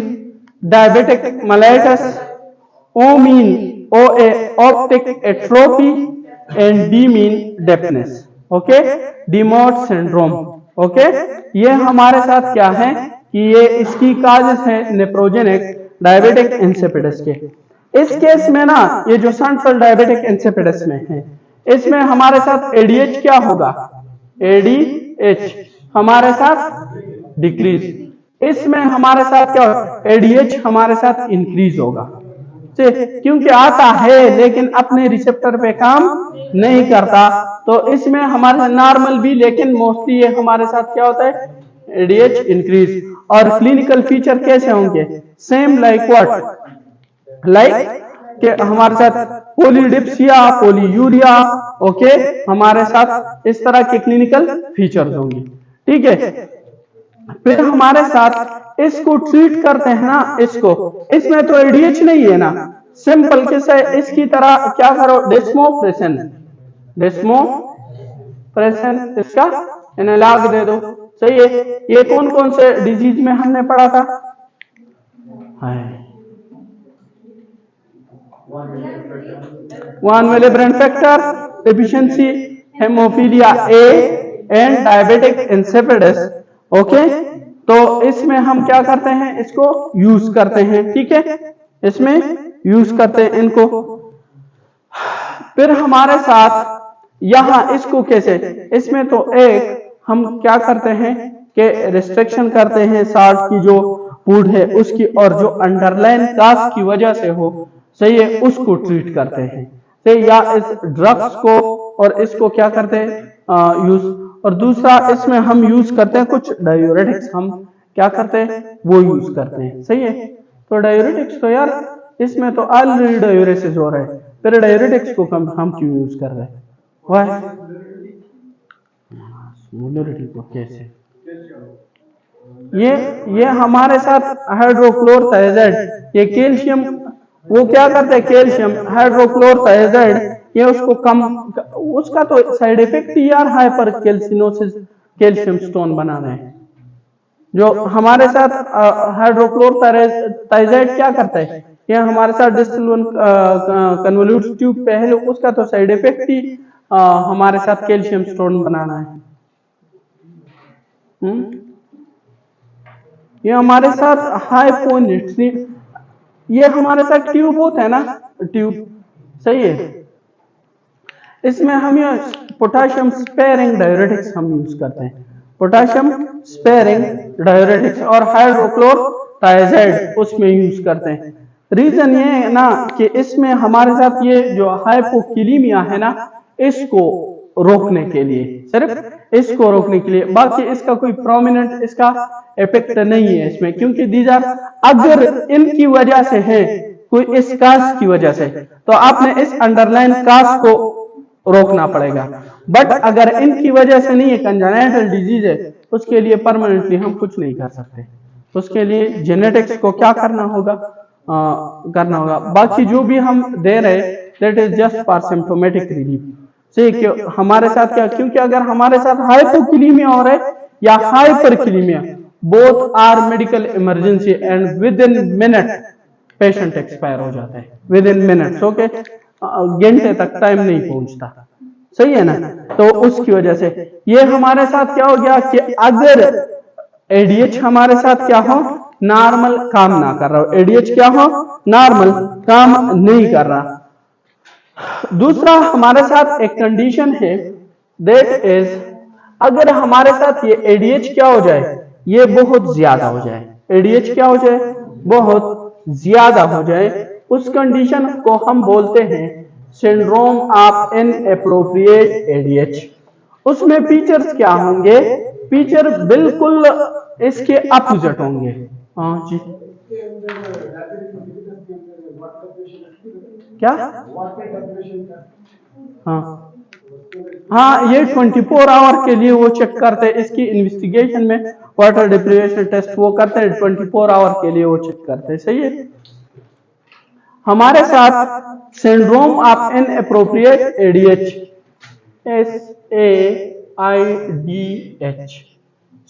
diabetic mellitus, O mean OA optic atrophy and D mean deafness। Okay, DMOD syndrome। Okay, ये हमारे साथ क्या है कि ये इसकी काजेस है नेफ्रोजेनिक डायबिटिक इंसिपिडस के। इस केस में ना ये जो सेंट्रल डायबिटिक इंसिपिडस में है, इसमें हमारे साथ ADH क्या होगा? ADH हमारे साथ डिक्रीज, इसमें हमारे साथ क्या होगा? ADH हमारे साथ इंक्रीज होगा, क्योंकि आता है लेकिन अपने रिसेप्टर पे काम नहीं करता। तो इसमें हमारे नॉर्मल भी, लेकिन मोस्टली ये हमारे साथ क्या होता है? ADH increase. और क्लिनिकल फीचर कैसे होंगे? Same like what? लाइक कि हमारे साथ पोलीडिप्सिया, पोलीयूरिया। ओके, हमारे साथ इस तरह के क्लिनिकल फीचर्स होंगे। ठीक है, फिर हमारे साथ इसको ट्रीट करते हैं ना, इसमें तो ADH नहीं है ना, सिंपल किसे इसकी तरह क्या करो? डेस्मोप्रेसन, इसका एनालॉग दे दो। सही है। ये कौन कौन से डिजीज में हमने पढ़ा था? Von Willebrand factor deficiency, haemophilia A and diabetic insipidus. Okay, तो इसमें हम क्या करते हैं? इसको यूज करते हैं। ठीक है, इसमें यूज करते हैं इनको। फिर हमारे साथ यहां इसको कैसे? इसमें तो एक हम क्या करते हैं कि रिस्ट्रिक्शन करते हैं साल्ट की जो फूड है उसकी, और जो अंडरलाइन कास्ट की वजह से हो, सही है, उसको ट्रीट करते हैं। सही, या इस ड्रग्स को और इसको क्या करते हैं? यूज। और दूसरा इसमें हम यूज करते हैं कुछ डायूरेटिक्स, हम क्या करते हैं? वो यूज करते हैं। सही है, तो डायूरेटिक्स तो यार इसमें तो ऑलरेडी डायूरेसिस हो रहा है, फिर डायूरेटिक्स को हम क्यों यूज कर रहे हैं? वाह, मोलरिटी को कैसे? ये हमारे साथ हाइड्रोक्लोरथायजाइड, ये कैल्शियम, वो क्या करते हैं? कैल्शियम हाइड्रोक्लोरथायजाइड, ये उसको कम, उसका तो साइड इफेक्ट ही यार हाइपर कैल्सिनोसिस, कैल्शियम स्टोन बना रहे हैं। जो हमारे साथ हाइड्रोक्लोरथायजाइड क्या करता है? ये हमारे साथ डिस्टल कन्वोल्यूट ट्यूब पे है, उसका तो साइड इफेक्ट ही हमारे साथ कैल्शियम स्टोन बनाना है। ये हमारे साथ हाइपोनेट्री, ये हमारे साथ ट्यूब होता है ना, ट्यूब। सही है, इसमें हम ये पोटेशियम स्पेयरिंग डायूरेटिक्स हम यूज करते हैं, पोटेशियम स्पेयरिंग डायूरेटिक्स, और हाइड्रोक्लोरथायजाइड उसमें यूज करते हैं। रीजन ये है ना कि इसमें हमारे साथ ये जो हाइपोकिलीमिया है ना, इसको रोकने के लिए, सिर्फ इसको रोकने के लिए, बाकी इसका कोई प्रोमिनेंट इसका इफेक्ट नहीं है इसमें, क्योंकि दीजार अगर इनकी वजह से है, कोई इस कास्ट की वजह से, तो आपने इस अंडरलाइन कास्ट को रोकना पड़ेगा। बट अगर इनकी वजह से नहीं है, कंजेनिटल डिजीज है, उसके लिए परमानेंटली हम कुछ नहीं कर सकते। उसके लिए जेनेटिक्स को क्या करना होगा? करना होगा। बाकी जो भी हम दे रहे that is just for symptomatic relief. सही, हमारे साथ क्या, क्योंकि अगर हमारे साथ हाइपोकिलीमिया हो रहा है या hyperkalaemia, both are medical emergency and within minute patient expire हो जाता है, विद इन मिनट्स। ओके, घंटे तक टाइम नहीं पहुंचता। सही है ना, तो उसकी वजह से ये हमारे साथ क्या हो गया कि अगर ADH हमारे साथ क्या हो? नॉर्मल काम ना कर रहा हो, ADH क्या हो? नॉर्मल काम नहीं कर रहा। दूसरा हमारे साथ एक कंडीशन है, दैट इज अगर हमारे साथ ये ADH क्या हो जाए? ये बहुत ज्यादा हो जाए। ADH क्या हो जाए? बहुत ज्यादा हो जाए। उस कंडीशन को हम बोलते हैं सिंड्रोम ऑफ इनएप्रोप्रिएट ADH। उसमें फीचर्स क्या होंगे? फीचर बिल्कुल इसके अपोजिट होंगे। हाँ जी, क्या? हाँ, हाँ, ये 24 आवर के लिए वो चेक करते हैं, इसकी इन्वेस्टिगेशन में वाटर डिप्रिवेशन टेस्ट वो करते हैं, 24 आवर के लिए वो चेक करते हैं। सही है। हमारे साथ syndrome of inappropriate ADH, SAIDH,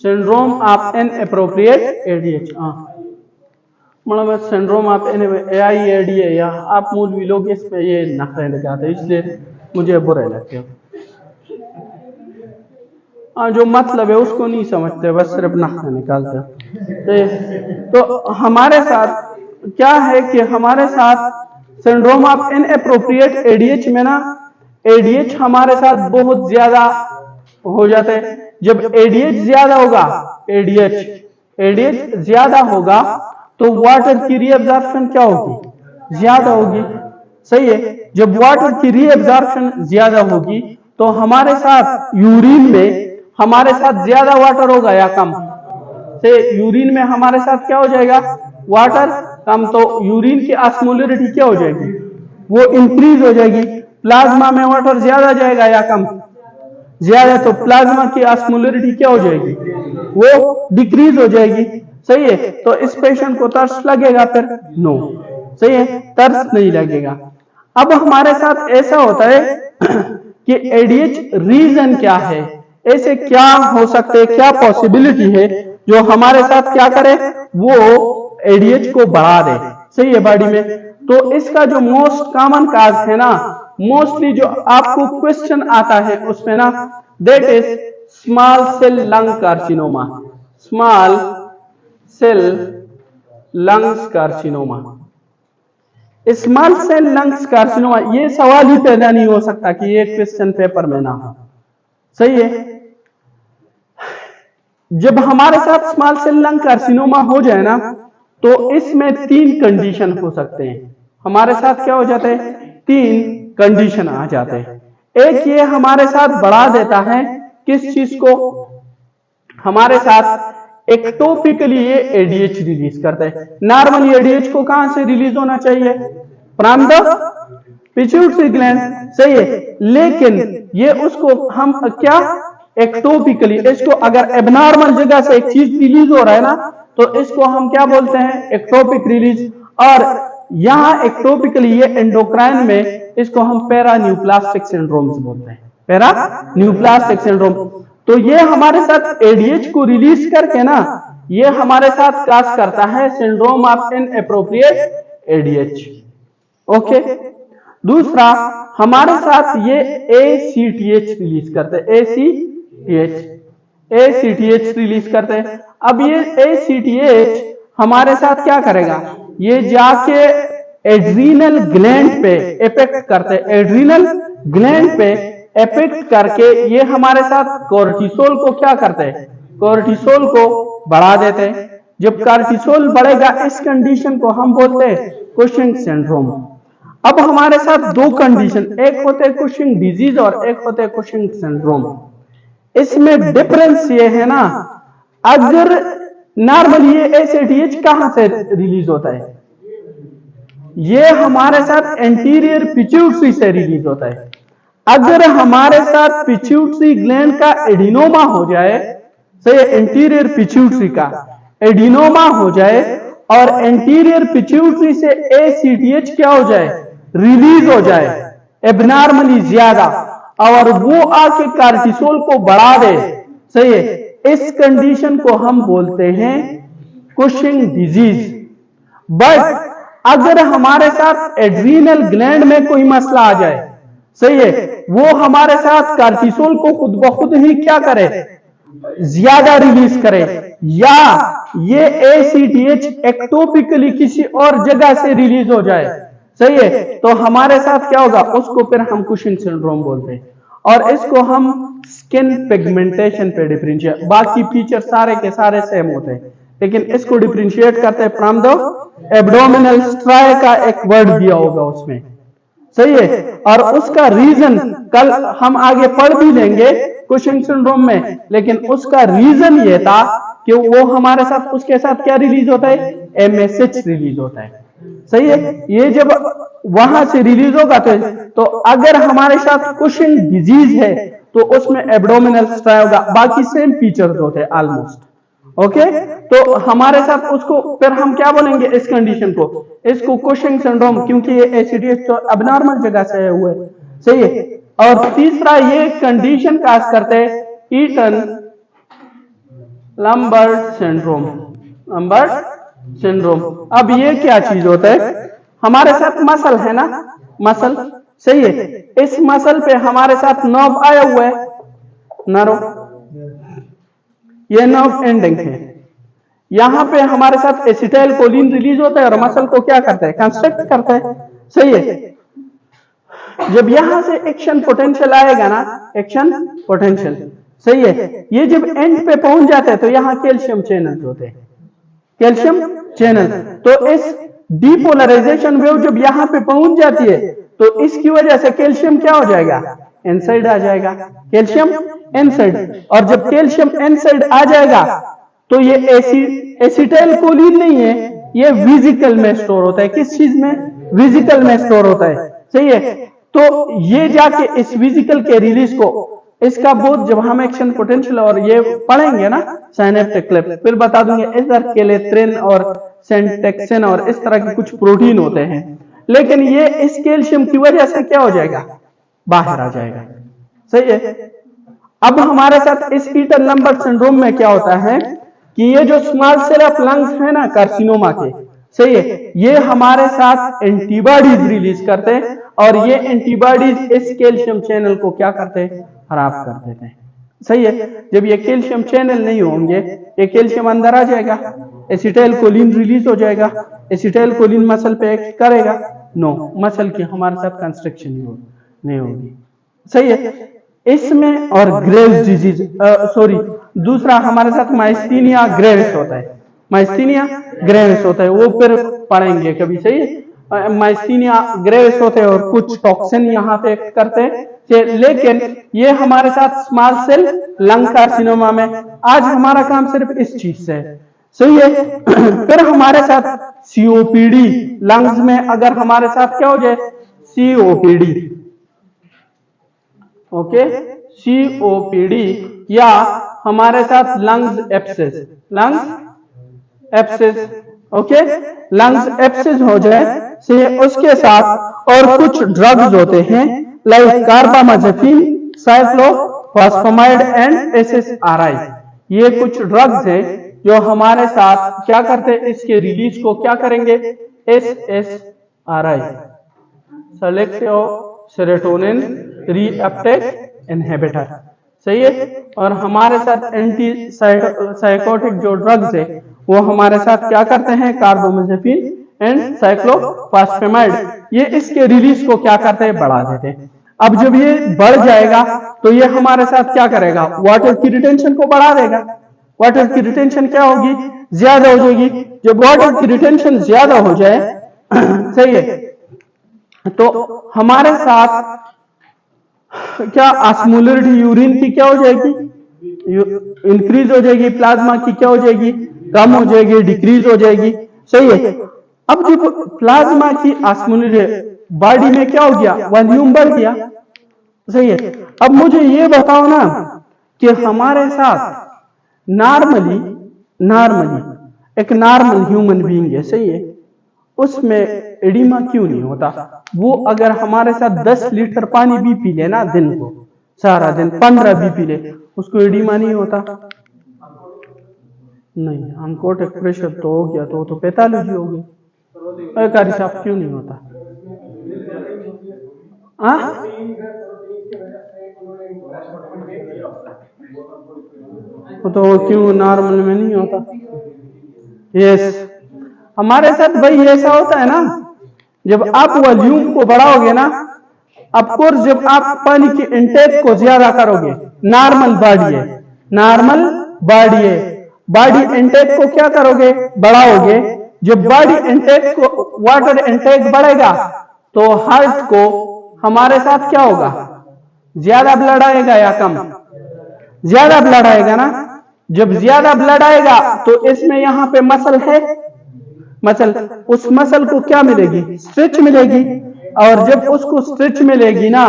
syndrome of inappropriate ADH. मतलब सिंड्रोम ऑफ AIAD है, या आप मौलवी लोग इस पे ये नखरे लगाते हैं, इसलिए मुझे बुरे लगते हैं। जो मतलब है उसको नहीं समझते, बस सिर्फ नखरे निकालते। तो हमारे साथ क्या है कि हमारे साथ सिंड्रोम ऑफ इनएप्रोप्रिएट एडीएच में ना, एडीएच हमारे साथ बहुत ज्यादा हो जाते हैं। जब एडीएच ज्यादा होगा, एडीएच ज्यादा होगा तो वाटर की रीअब्जॉर्प्शन क्या होगी? ज्यादा होगी। सही है। जब वाटर की रीअब्जॉर्प्शन ज्यादा होगी तो हमारे साथ यूरिन में हमारे साथ ज्यादा वाटर होगा या कम? से यूरिन में हमारे साथ क्या हो जाएगा? वाटर कम, तो यूरिन की ऑस्मोलरिटी क्या हो जाएगी? वो इंक्रीज हो जाएगी। प्लाज्मा में वाटर ज्यादा जाएगा या कम? ज्यादा, तो प्लाज्मा की ऑस्मोलरिटी क्या हो जाएगी? वो डिक्रीज हो जाएगी। सही है। तो इस पेशेंट को तरस लगेगा फिर? नो। सही है, तरस नहीं लगेगा। अब हमारे साथ ऐसा होता है कि एडीएच रीजन क्या है, ऐसे क्या हो सकते हैं, क्या पॉसिबिलिटी है जो हमारे साथ क्या करे, वो एडीएच को बढ़ा दे। सही है, बॉडी में। तो इसका जो मोस्ट कॉमन काज है ना, मोस्टली जो आपको क्वेश्चन आता है उसमें ना, that is small cell lung carcinoma. Small cell lungs carcinoma, small cell lungs carcinoma, ये सवाल ही पैदा नहीं हो सकता कि ये क्वेश्चन पेपर में ना हो। सही है। जब हमारे साथ स्मॉल सेल लंग कार्सिनोमा हो जाए ना, तो इसमें 3 कंडीशन हो सकते हैं। हमारे साथ क्या हो जाते हैं? 3 कंडीशन आ जाते हैं। एक, ये हमारे साथ बढ़ा देता है किस चीज को? हमारे साथ एक्टोपिकली ये एडीएच रिलीज करता है। नॉर्मली एडीएच को कहां से रिलीज होना चाहिए? From the pituitary gland. सही है। लेकिन ये उसको हम क्या, एक्टोपिकली, इसको अगर एबनॉर्मल जगह से एक चीज रिलीज हो रहा है ना, तो इसको हम क्या बोलते हैं? Ectopic release. और यहां एक्टोपिकली ये एंडोक्राइन में इसको हम पैरान्यूप्लास्टिक सिंड्रोम बोलते हैं। पैरान्यूप्लास्टिक सिंड्रोम। तो ये हमारे साथ एडीएच को रिलीज करके ना, ये हमारे साथ काज करता है syndrome of inappropriate ADH. Okay. दूसरा, हमारे साथ ये ACTH रिलीज करते हैं। ACTH रिलीज करते हैं। अब ये ACTH हमारे साथ क्या करेगा? ये जाके एड्रीनल ग्लैंड पे इफेक्ट करते हैं। एड्रीनल ग्लैंड पे इफेक्ट करके ये हमारे साथ कोर्टिसोल को क्या करते हैं? कोर्टिसोल को बढ़ा देते हैं। जब कोर्टिसोल बढ़ेगा, इस कंडीशन को हम बोलते हैं कुशिंग सिंड्रोम। अब हमारे साथ 2 कंडीशन, एक होते हैं कुशिंग डिजीज और एक होते हैं कुशिंग सिंड्रोम। इसमें डिफरेंस ये है ना, अगर नॉर्मली ये ACTH कहां से रिलीज होता है? ये हमारे साथ एंटीरियर पिट्यूटरी से रिलीज होता है। अगर हमारे साथ पिट्यूटरी ग्लैंड का एडिनोमा हो जाए, सही, एंटीरियर पिट्यूटरी का एडिनोमा हो जाए और एंटीरियर पिट्यूटरी से ACTH क्या हो जाए? रिलीज हो जाए एबनॉर्मली ज्यादा, और वो आके कार्टिसोल को बढ़ा दे। सही है। इस कंडीशन को हम बोलते हैं कुशिंग डिजीज। बट अगर हमारे साथ एड्रीनल ग्लैंड में कोई मसला आ जाए, सही है, वो हमारे साथ कार्टिसोल को खुद ब खुद ही क्या करे? ज्यादा रिलीज करे, या ये ACTH एक्टोपिकली किसी और जगह से रिलीज हो जाए, सही है, तो हमारे साथ क्या होगा? उसको फिर हम कुशिंग सिंड्रोम बोलते हैं। और इसको हम स्किन पिगमेंटेशन पे डिफरेंशिएट, बाकी फीचर सारे के सारे सेम होते हैं, लेकिन इसको डिफरेंशिएट करते हैं फ्रॉम द एब्डोमिनल स्ट्राई का एक वर्ड दिया होगा उसमें। सही है। और उसका रीजन कल हम आगे पढ़ भी लेंगे कुशिंग सिंड्रोम में, लेकिन उसका रीजन ये था कि वो हमारे साथ, उसके साथ क्या रिलीज होता है? MSH रिलीज होता है। सही है। ये जब वहां से रिलीज होगा तो अगर हमारे साथ कुशिंग डिजीज है तो उसमें एब्डोमिनल स्ट्राई होगा, बाकी सेम फीचर्स होते हैं ऑलमोस्ट। ओके, तो हमारे साथ उसको फिर हम क्या बोलेंगे इस कंडीशन को, इसको कुशिंग सिंड्रोम, क्योंकि ये एसिडियस तो अबनॉर्मल जगह से हुए, सही है। और तीसरा ये कंडीशन काज करते हैं eaten Lambert syndrome, Lambert syndrome. अब ये क्या चीज होता है, हमारे साथ मसल है ना, मसल, सही है, इस मसल पे हमारे साथ नर्व आया हुआ है, नर्व, ये नर्व एंडिंग है, यहां पे हमारे साथ एसिटाइल कोलिन रिलीज होता है और मसल को क्या करता है, कंस्ट्रक्ट करता है, सही है। जब यहां से एक्शन पोटेंशियल आएगा ना, एक्शन पोटेंशियल, सही है, ये जब एंड पे पहुंच जाते हैं तो यहां कैल्शियम चैनल होते हैं, कैल्शियम चैनल। तो इस डीपोलराइजेशन वेव जब यहां पे पहुंच जाती है तो इसकी वजह से कैल्शियम क्या हो जाएगा, एनसाइड आ जाएगा, कैल्शियम एनसाइड। और जब कैल्शियम एनसाइड आ जाएगा तो ये एसिटाइल कोलिन नहीं है, ये वेसिकल में स्टोर होता है, किस चीज में, वेसिकल में स्टोर होता है, सही है। तो ये जाके इस वेसिकल के रिलीज को, इसका बहुत जब हम एक्शन पोटेंशियल और ये पढ़ेंगे ना साइनेप्टिक क्लिप, फिर बता दूंगे इधर केलेथ्रिन और सेंटेक्सिन और इस तरह के कुछ प्रोटीन होते हैं, लेकिन ये इस कैल्शियम की वजह से क्या हो जाएगा, बाहर आ जाएगा, सही है। अब हमारे साथ इस ईटन लंबर्ट सिंड्रोम में क्या होता है कि ये जो स्मॉल सेल ऑफ लंग्स है ना कार्सिनोमा के, सही है, ये हमारे साथ एंटीबॉडीज रिलीज करते हैं और ये एंटीबॉडीज इस कैल्शियम चैनल को क्या करते हैं, खराब कर देते हैं, सही है। जब ये कैल्शियम चैनल नहीं होंगे, ये कैल्शियम अंदर आ जाएगा, एसिटाइल कोलिन रिलीज हो जाएगा, एसिटाइल कोलिन मसल पे एक्ट करेगा, नो, मसल की हमारे साथ कंस्ट्रक्शन नहीं होगी, सही है। इसमें और ग्रेव्स डिजीज, सॉरी, दूसरा हमारे साथ माइस्थीनिया ग्रेविस होता है, माइस्थीनिया ग्रेविस होता है, वो फिर पढ़ेंगे कभी, सही है। माइस्थीनिया ग्रेविस होते हैं और कुछ टॉक्सिन यहाँ पे एक्ट करते हैं, लेकिन ये हमारे साथ स्मॉल सेल लंग कार्सिनोमा में, आज हमारा काम सिर्फ इस चीज से है, सही है। फिर हमारे साथ सीओपीडी, लंग्स में अगर हमारे साथ क्या हो जाए, सीओपीडी, ओके, सीओपीडी, या हमारे साथ lungs abscess, lungs abscess, okay, lungs abscess हो जाए से उसके साथ और कुछ ड्रग्स होते हैं like carbamazepine, cyclophosphamide and SSRI, ये कुछ ड्रग्स हैं जो हमारे साथ क्या करते हैं, इसके रिलीज को क्या करेंगे, SSRI, selective serotonin reuptake inhibitor, सही है। और हमारे साथ एंटी साइकोटिक जो ड्रग्स है वो हमारे साथ क्या करते हैं, कार्बामाजेपिन एंड साइक्लोफॉस्फेमाइड, ये इसके रिलीज को क्या करते हैं, बढ़ा देते हैं। अब जब ये बढ़ जाएगा तो ये हमारे साथ क्या करेगा, वाटर की रिटेंशन को बढ़ा देगा, वाटर की रिटेंशन क्या होगी, ज्यादा हो जाएगी। जब वाटर की रिटेंशन ज्यादा हो जाए, सही है, तो हमारे साथ क्या ऑस्मोलरिटी यूरिन की क्या हो जाएगी, इंक्रीज हो जाएगी, प्लाज्मा की क्या हो जाएगी, कम हो जाएगी, डिक्रीज हो जाएगी, सही है। अब जब प्लाज्मा की ऑस्मोलरिटी बॉडी में क्या हो गया, वॉल्यूम बढ़ गया, सही है। अब मुझे ये बताओ ना कि हमारे साथ नॉर्मली एक नॉर्मल ह्यूमन बीइंग है, सही है, उसमें एडिमा क्यों नहीं होता। वो अगर हमारे साथ 10 लीटर पानी भी पी ले ना दिन को, सारा दिन 15 भी पी ले, उसको एडिमा नहीं होता। नहीं, अनकोटिक प्रेशर तो हो गया तो पैथोलॉजी हो गई, कारी साहब क्यों नहीं होता, तो क्यों नॉर्मल में नहीं होता। यस, हमारे साथ भाई ऐसा होता है ना, जब आप वॉल्यूम को बढ़ाओगे ना, ऑफकोर्स जब आप पानी की इंटेक को ज्यादा करोगे, नॉर्मल बॉडी है, नॉर्मल बॉडी है, बॉडी इंटेक को क्या करोगे, बढ़ाओगे। जब बॉडी इंटेक को, वाटर इंटेक बढ़ेगा तो हार्ट को हमारे साथ क्या होगा, ज्यादा ब्लड आएगा या कम, ज्यादा ब्लड आएगा ना। जब ज्यादा ब्लड आएगा तो इसमें यहां पे मसल है, मसल, उस मसल को क्या मिलेगी, स्ट्रेच मिलेगी। और जब उसको स्ट्रेच में लेगी ना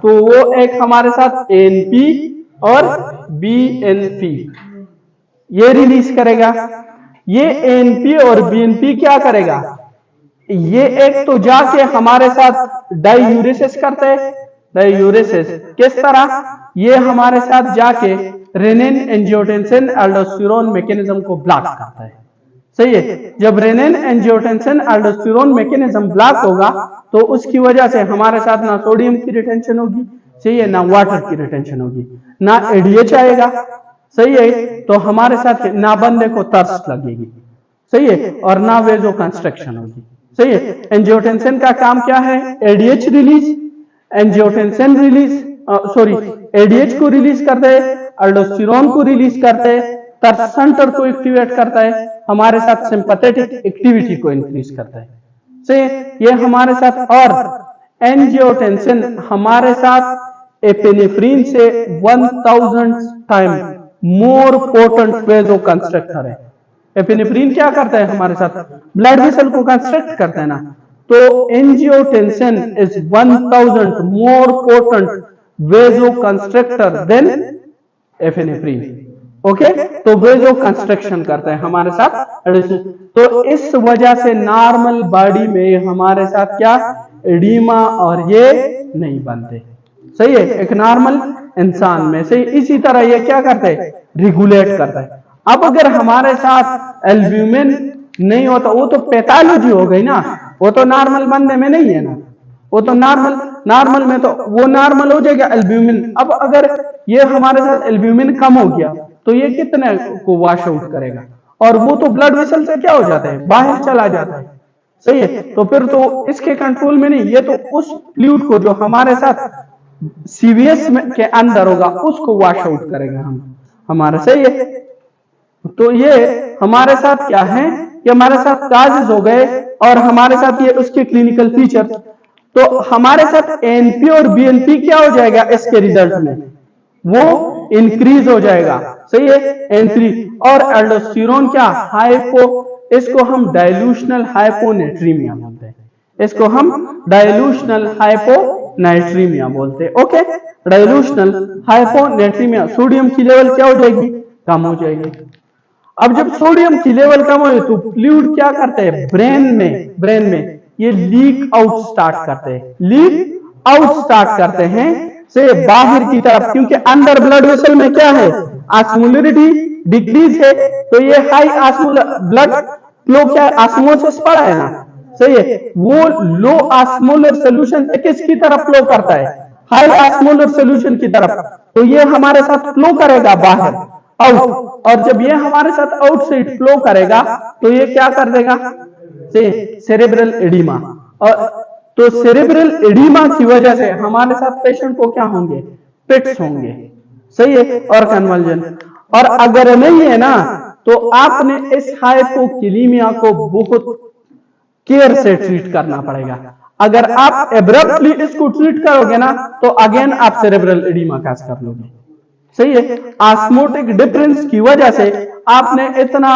तो वो एक हमारे साथ एनपी और बीएनपी ये रिलीज करेगा। ये एनपी और बीएनपी क्या करेगा, ये एक तो जाके हमारे साथ डाइयूरेसिस करते हैं। डाइयूरेसिस किस तरह, ये हमारे साथ जाके रेनिन एंजियोटेंसिन एल्डोस्टेरोन मैकेनिज्म को ब्लॉक करता है। सही है, जब renin angiotensin aldosterone mechanism block होगा तो उसकी वजह से हमारे साथ ना सोडियम की रिटेंशन होगी, सही है, ना वाटर की रिटेंशन होगी, ना एडीएच आएगा, सही है, तो हमारे साथ ना बंदे को तरस लगेगी, सही है, और ना वेजो कंस्ट्रक्शन होगी, सही है। एंजियोटेंसिन का काम क्या है, ADH release, angiotensin release, sorry ADH को रिलीज करते हैं, एल्डोस्टेरोन को रिलीज करते हैं, तरस सेंटर को एक्टिवेट करता है, हमारे साथ सिंपैथेटिक एक्टिविटी को इंक्रीज करता है, सही, ये हमारे साथ। और एंजियोटेंसिन हमारे साथ एपिनेफ्रिन से 1000 टाइम मोर पोटेंट वेजो कंस्ट्रक्टर है। एपिनेफ्रिन क्या करता है, हमारे साथ ब्लड वेसल को कंस्ट्रक्ट करता है ना, तो angiotensin is 1000 more potent vasoconstrictor than epinephrine. Okay, तो वेजो कंस्ट्रक्शन करता है हमारे साथ। तो इस वजह से नॉर्मल बॉडी में हमारे साथ क्या एडीमा और ये नहीं बनते, सही है, एक नॉर्मल इंसान में से। इसी तरह ये क्या करता है, रेगुलेट करता है। अब अगर हमारे साथ एल्ब्यूमिन नहीं होता, वो तो पैथोलॉजी हो गई ना, वो तो नॉर्मल बंदे में नहीं है ना, वो तो नॉर्मल में तो वो नॉर्मल हो जाएगा एल्ब्यूमिन। अब अगर ये हमारे साथ एल्ब्यूमिन कम हो गया तो ये कितने को वॉश आउट करेगा, और वो तो ब्लड वेसल से क्या हो जाता है, बाहर चला जाता है, सही है, तो फिर तो इसके कंट्रोल में नहीं, ये तो उस फ्लूइड को जो हमारे साथ सीवीएस के अंदर होगा उसको वॉश आउट करेगा हमारा, सही है। तो ये हमारे साथ क्या है कि हमारे साथ काजेस हो गए, और हमारे साथ ये उसके क्लिनिकल फीचर। तो हमारे साथ एनपी और बीएनपी क्या हो जाएगा, इसके रिजल्ट में वो इंक्रीज हो जाएगा, सही है, एन3। और एल्डोस्टेरोन क्या, हाइपो, इसको हम डाइल्यूशनल हाइपोनेट्रीमिया बोलते हैं, इसको हम डाइल्यूशनल हाइपोनाइट्रीमिया बोलते हैं। ओके, डाइल्यूशनल हाइपोनेट्रीमिया, सोडियम की लेवल क्या हो जाएगी, कम हो जाएगी। अब जब सोडियम की लेवल कम हो तो फ्लूइड क्या करते हैं, ब्रेन में ये लीक आउट स्टार्ट करते हैं से बाहर की तरफ, क्योंकि अंदर ब्लड वेसल में क्या है, ऑस्मोलरिटी डिक्रीज है, तो ये हाई ब्लड फ्लो क्या ऑस्मोसिस पड़ा है ना, सही है, वो लो ऑस्मोलर सॉल्यूशन से किसकी तरफ फ्लो करता है, हाई ऑस्मोलर सॉल्यूशन की तरफ, तो ये हमारे साथ फ्लो करेगा बाहर आउट, और जब ये हमारे साथ आउटसाइड फ्लो करेगा तो ये क्या कर देगा, सेरेब्रल एडिमा। और तो सेरेब्रल एडिमा की वजह से हमारे साथ पेशेंट को क्या होंगे, फिट्स होंगे, सही है, और कन्वल्जन। और अगर नहीं है ना तो आपने इस हाइपोकिलीमिया को बहुत केयर से ट्रीट करना पड़ेगा। अगर आप एब्रप्टली इसको ट्रीट करोगे ना तो अगेन आप सेरेब्रल एडिमा कैच कर लोगे, सही है। ऑस्मोटिक डिफरेंस की वजह से आपने इतना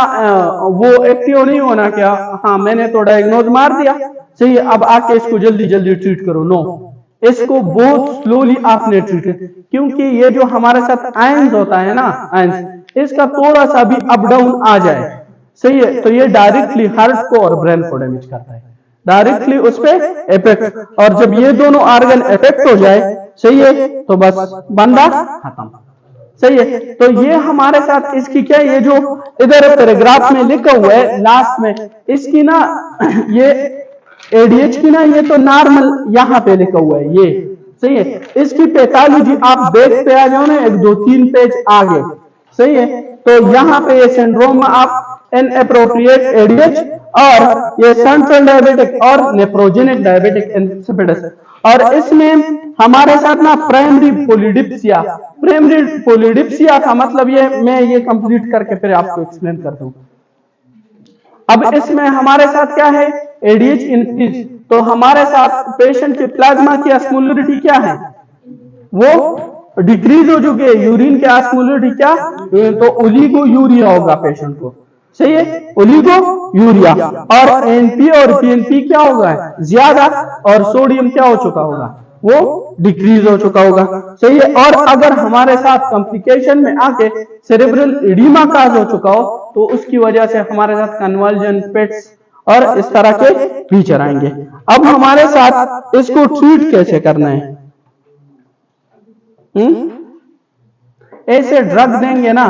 वो एक्टिव नहीं होना क्या, हाँ मैंने तो डायग्नोज मार दिया, सही है, अब आके इसको जल्दी जल्दी ट्रीट करो, नो, इसको बहुत स्लोली आपने ट्रीट, क्योंकि ये जो हमारे साथ आयंस होता है ना, आयंस, इसका थोड़ा सा भी अप डाउन आ जाए, सही है, तो ये डायरेक्टली हार्ट को और ब्रेन को डैमेज करता है, डायरेक्टली उस पर इफेक्ट। और जब ये दोनों ऑर्गन इफेक्ट हो जाए, सही है, तो बस बंदा खत्म, सही है। तो ये हमारे साथ इसकी क्या, ये जो इधर पैराग्राफ में लिखा हुआ है लास्ट में, इसकी ना ये एडीएच की ना, ये तो नॉर्मल यहाँ पे लिखा हुआ है, ये सही है। इसकी पैथोलॉजी आप बैक पे आ जाओ ना, 1-2-3 पेज आगे, सही है, तो यहाँ पे ये सिंड्रोम में आप इनएप्रोप्रिएट एडीएच और ये सेंट्रल डायबिटिक और नेफ्रोजेनिक डायबिटिक इंसिपिडस, और इसमें हमारे साथ ना प्राइमरी पोलिडिप्सिया का मतलब ये, मैं ये कंप्लीट करके फिर आपको एक्सप्लेन कर दूं। अब इसमें हमारे साथ क्या है, एडीएच इंक्रीज, तो हमारे साथ पेशेंट के प्लाज्मा की ऑस्मोलरिटी क्या है, वो डिक्रीज हो चुकी है, यूरिन की ऑस्मोलरिटी क्या, तो ओलिगोयूरिया होगा पेशेंट को, सही है, ओलिगो यूरिया। और एनपी और पीएनपी क्या होगा ज्यादा, और सोडियम क्या हो चुका होगा, वो डिक्रीज हो चुका होगा। सही है। और अगर हमारे साथ कॉम्प्लिकेशन में आके सेरेब्रल एडिमा काज हो चुका हो तो उसकी वजह से हमारे साथ कन्वर्जन, पेट्स और इस तरह के फीचर आएंगे। अब हमारे साथ इसको ट्रीट कैसे करना है, ऐसे ड्रग देंगे ना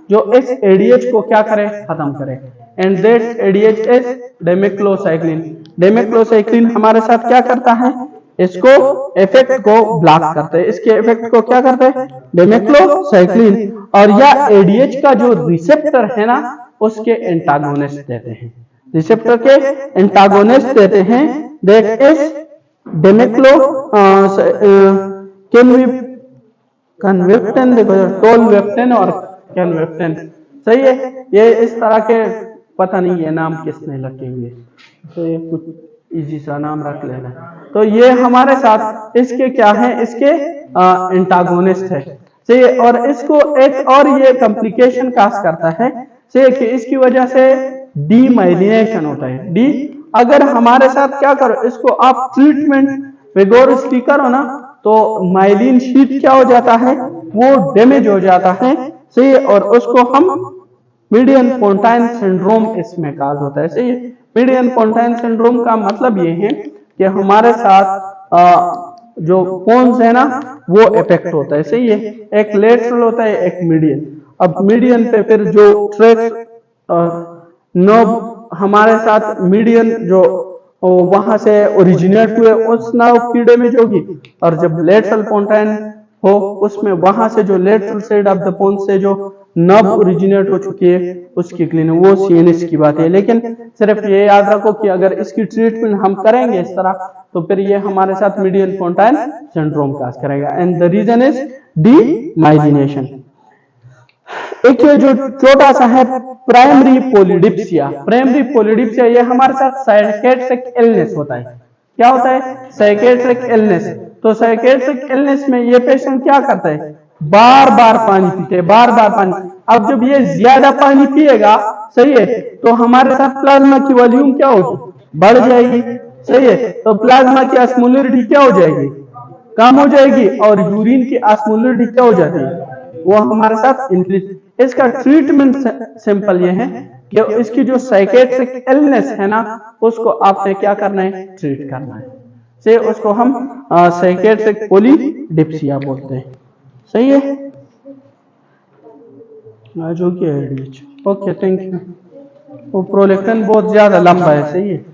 जो इस एडीएच को क्या करे, खत्म करे। And that ADH is demeclocycline. Demeclocycline हमारे साथ क्या करता है, इसको इफेक्ट को ब्लॉक करते हैं, इसके इफेक्ट को क्या करते हैं, डेमेक्लोसाइक्लिन। और यह एडीएच का जो रिसेप्टर है ना उसके एंटागोनिस्ट देते हैं, रिसेप्टर के एंटागोनिस्ट देते हैं। दैट इज डेमेक्लो कन्वेक्टन, देखो टोलवेक्टन और कन्वेक्टन। सही है। ये इस तरह के पता नहीं है नाम किसने रखे हुए, तो ये कुछ इजी सा नाम रख लेना। तो ये हमारे साथ इसके क्या है, इसके एंटागोनिस्ट है। सही है। और इसको एक और ये कॉम्प्लिकेशन काज करता है, सही है, कि इसकी वजह से डीमाइलिनेशन होता है। डी अगर हमारे साथ क्या करो, इसको आप ट्रीटमेंट विगोरसली करो ना तो माइलिन शीट क्या हो जाता है, वो डैमेज हो जाता है। सही है। और उसको हम मीडियन पोंटाइन सिंड्रोम इसमें काज होता है। सही है। मीडियन पोंटाइन सिंड्रोम का मतलब ये है कि हमारे साथ जो पोन्स है ना वो इफेक्ट होता है। सही है। एक लेटरल होता है, एक मीडियन। अब मीडियन पे फिर जो ट्रैक नर्व हमारे साथ मीडियन जो वहां से ओरिजिनेट हुए उस नर्व की डैमेज होगी, और जब लेटरल पोंटाइन हो उसमें वहां से जो लेटरल साइड ऑफ द पोन से जो नर्व ओरिजिनेट हो चुकी है उसकी क्लीनिंग, वो सीएनएस की बात है। लेकिन सिर्फ ये याद रखो कि अगर इसकी ट्रीटमेंट हम करेंगे इस तरह तो फिर ये हमारे साथ मीडियन पोंटाइन सिंड्रोम काज करेगा। And the reason is demyelination. एक जो छोटा सा है प्राइमरी पोलिडिप्सिया। प्राइमरी पोलिडिप्सिया ये हमारे साथ साइकेट्रिक इलनेस होता है। क्या होता है, साइकेट्रिक इलनेस। तो साइकेट्रिक इलनेस में ये पेशेंट क्या करता है, बार बार पानी पीते हैं, बार बार पानी। अब जब ये ज्यादा पानी पिएगा, सही है, तो हमारे साथ प्लाज्मा की वॉल्यूम क्या होगी, बढ़ जाएगी। सही है। तो प्लाज्मा की ऑस्मोलरिटी क्या हो जाएगी, कम हो जाएगी, और यूरिन की ऑस्मोलरिटी क्या हो जाती है, वो हमारे साथ इंक्रीज। इसका ट्रीटमेंट सिंपल ये है कि इसकी जो साइकेट्रिक इलनेस है ना उसको आपने क्या करना है, ट्रीट करना है। से उसको हम साइकेट्रिक पोलिडिप्सिया बोलते हैं। सही है। जो कि ओके, थैंक यू। वो प्रोलेक्टिन बहुत ज्यादा लंबा है। सही है।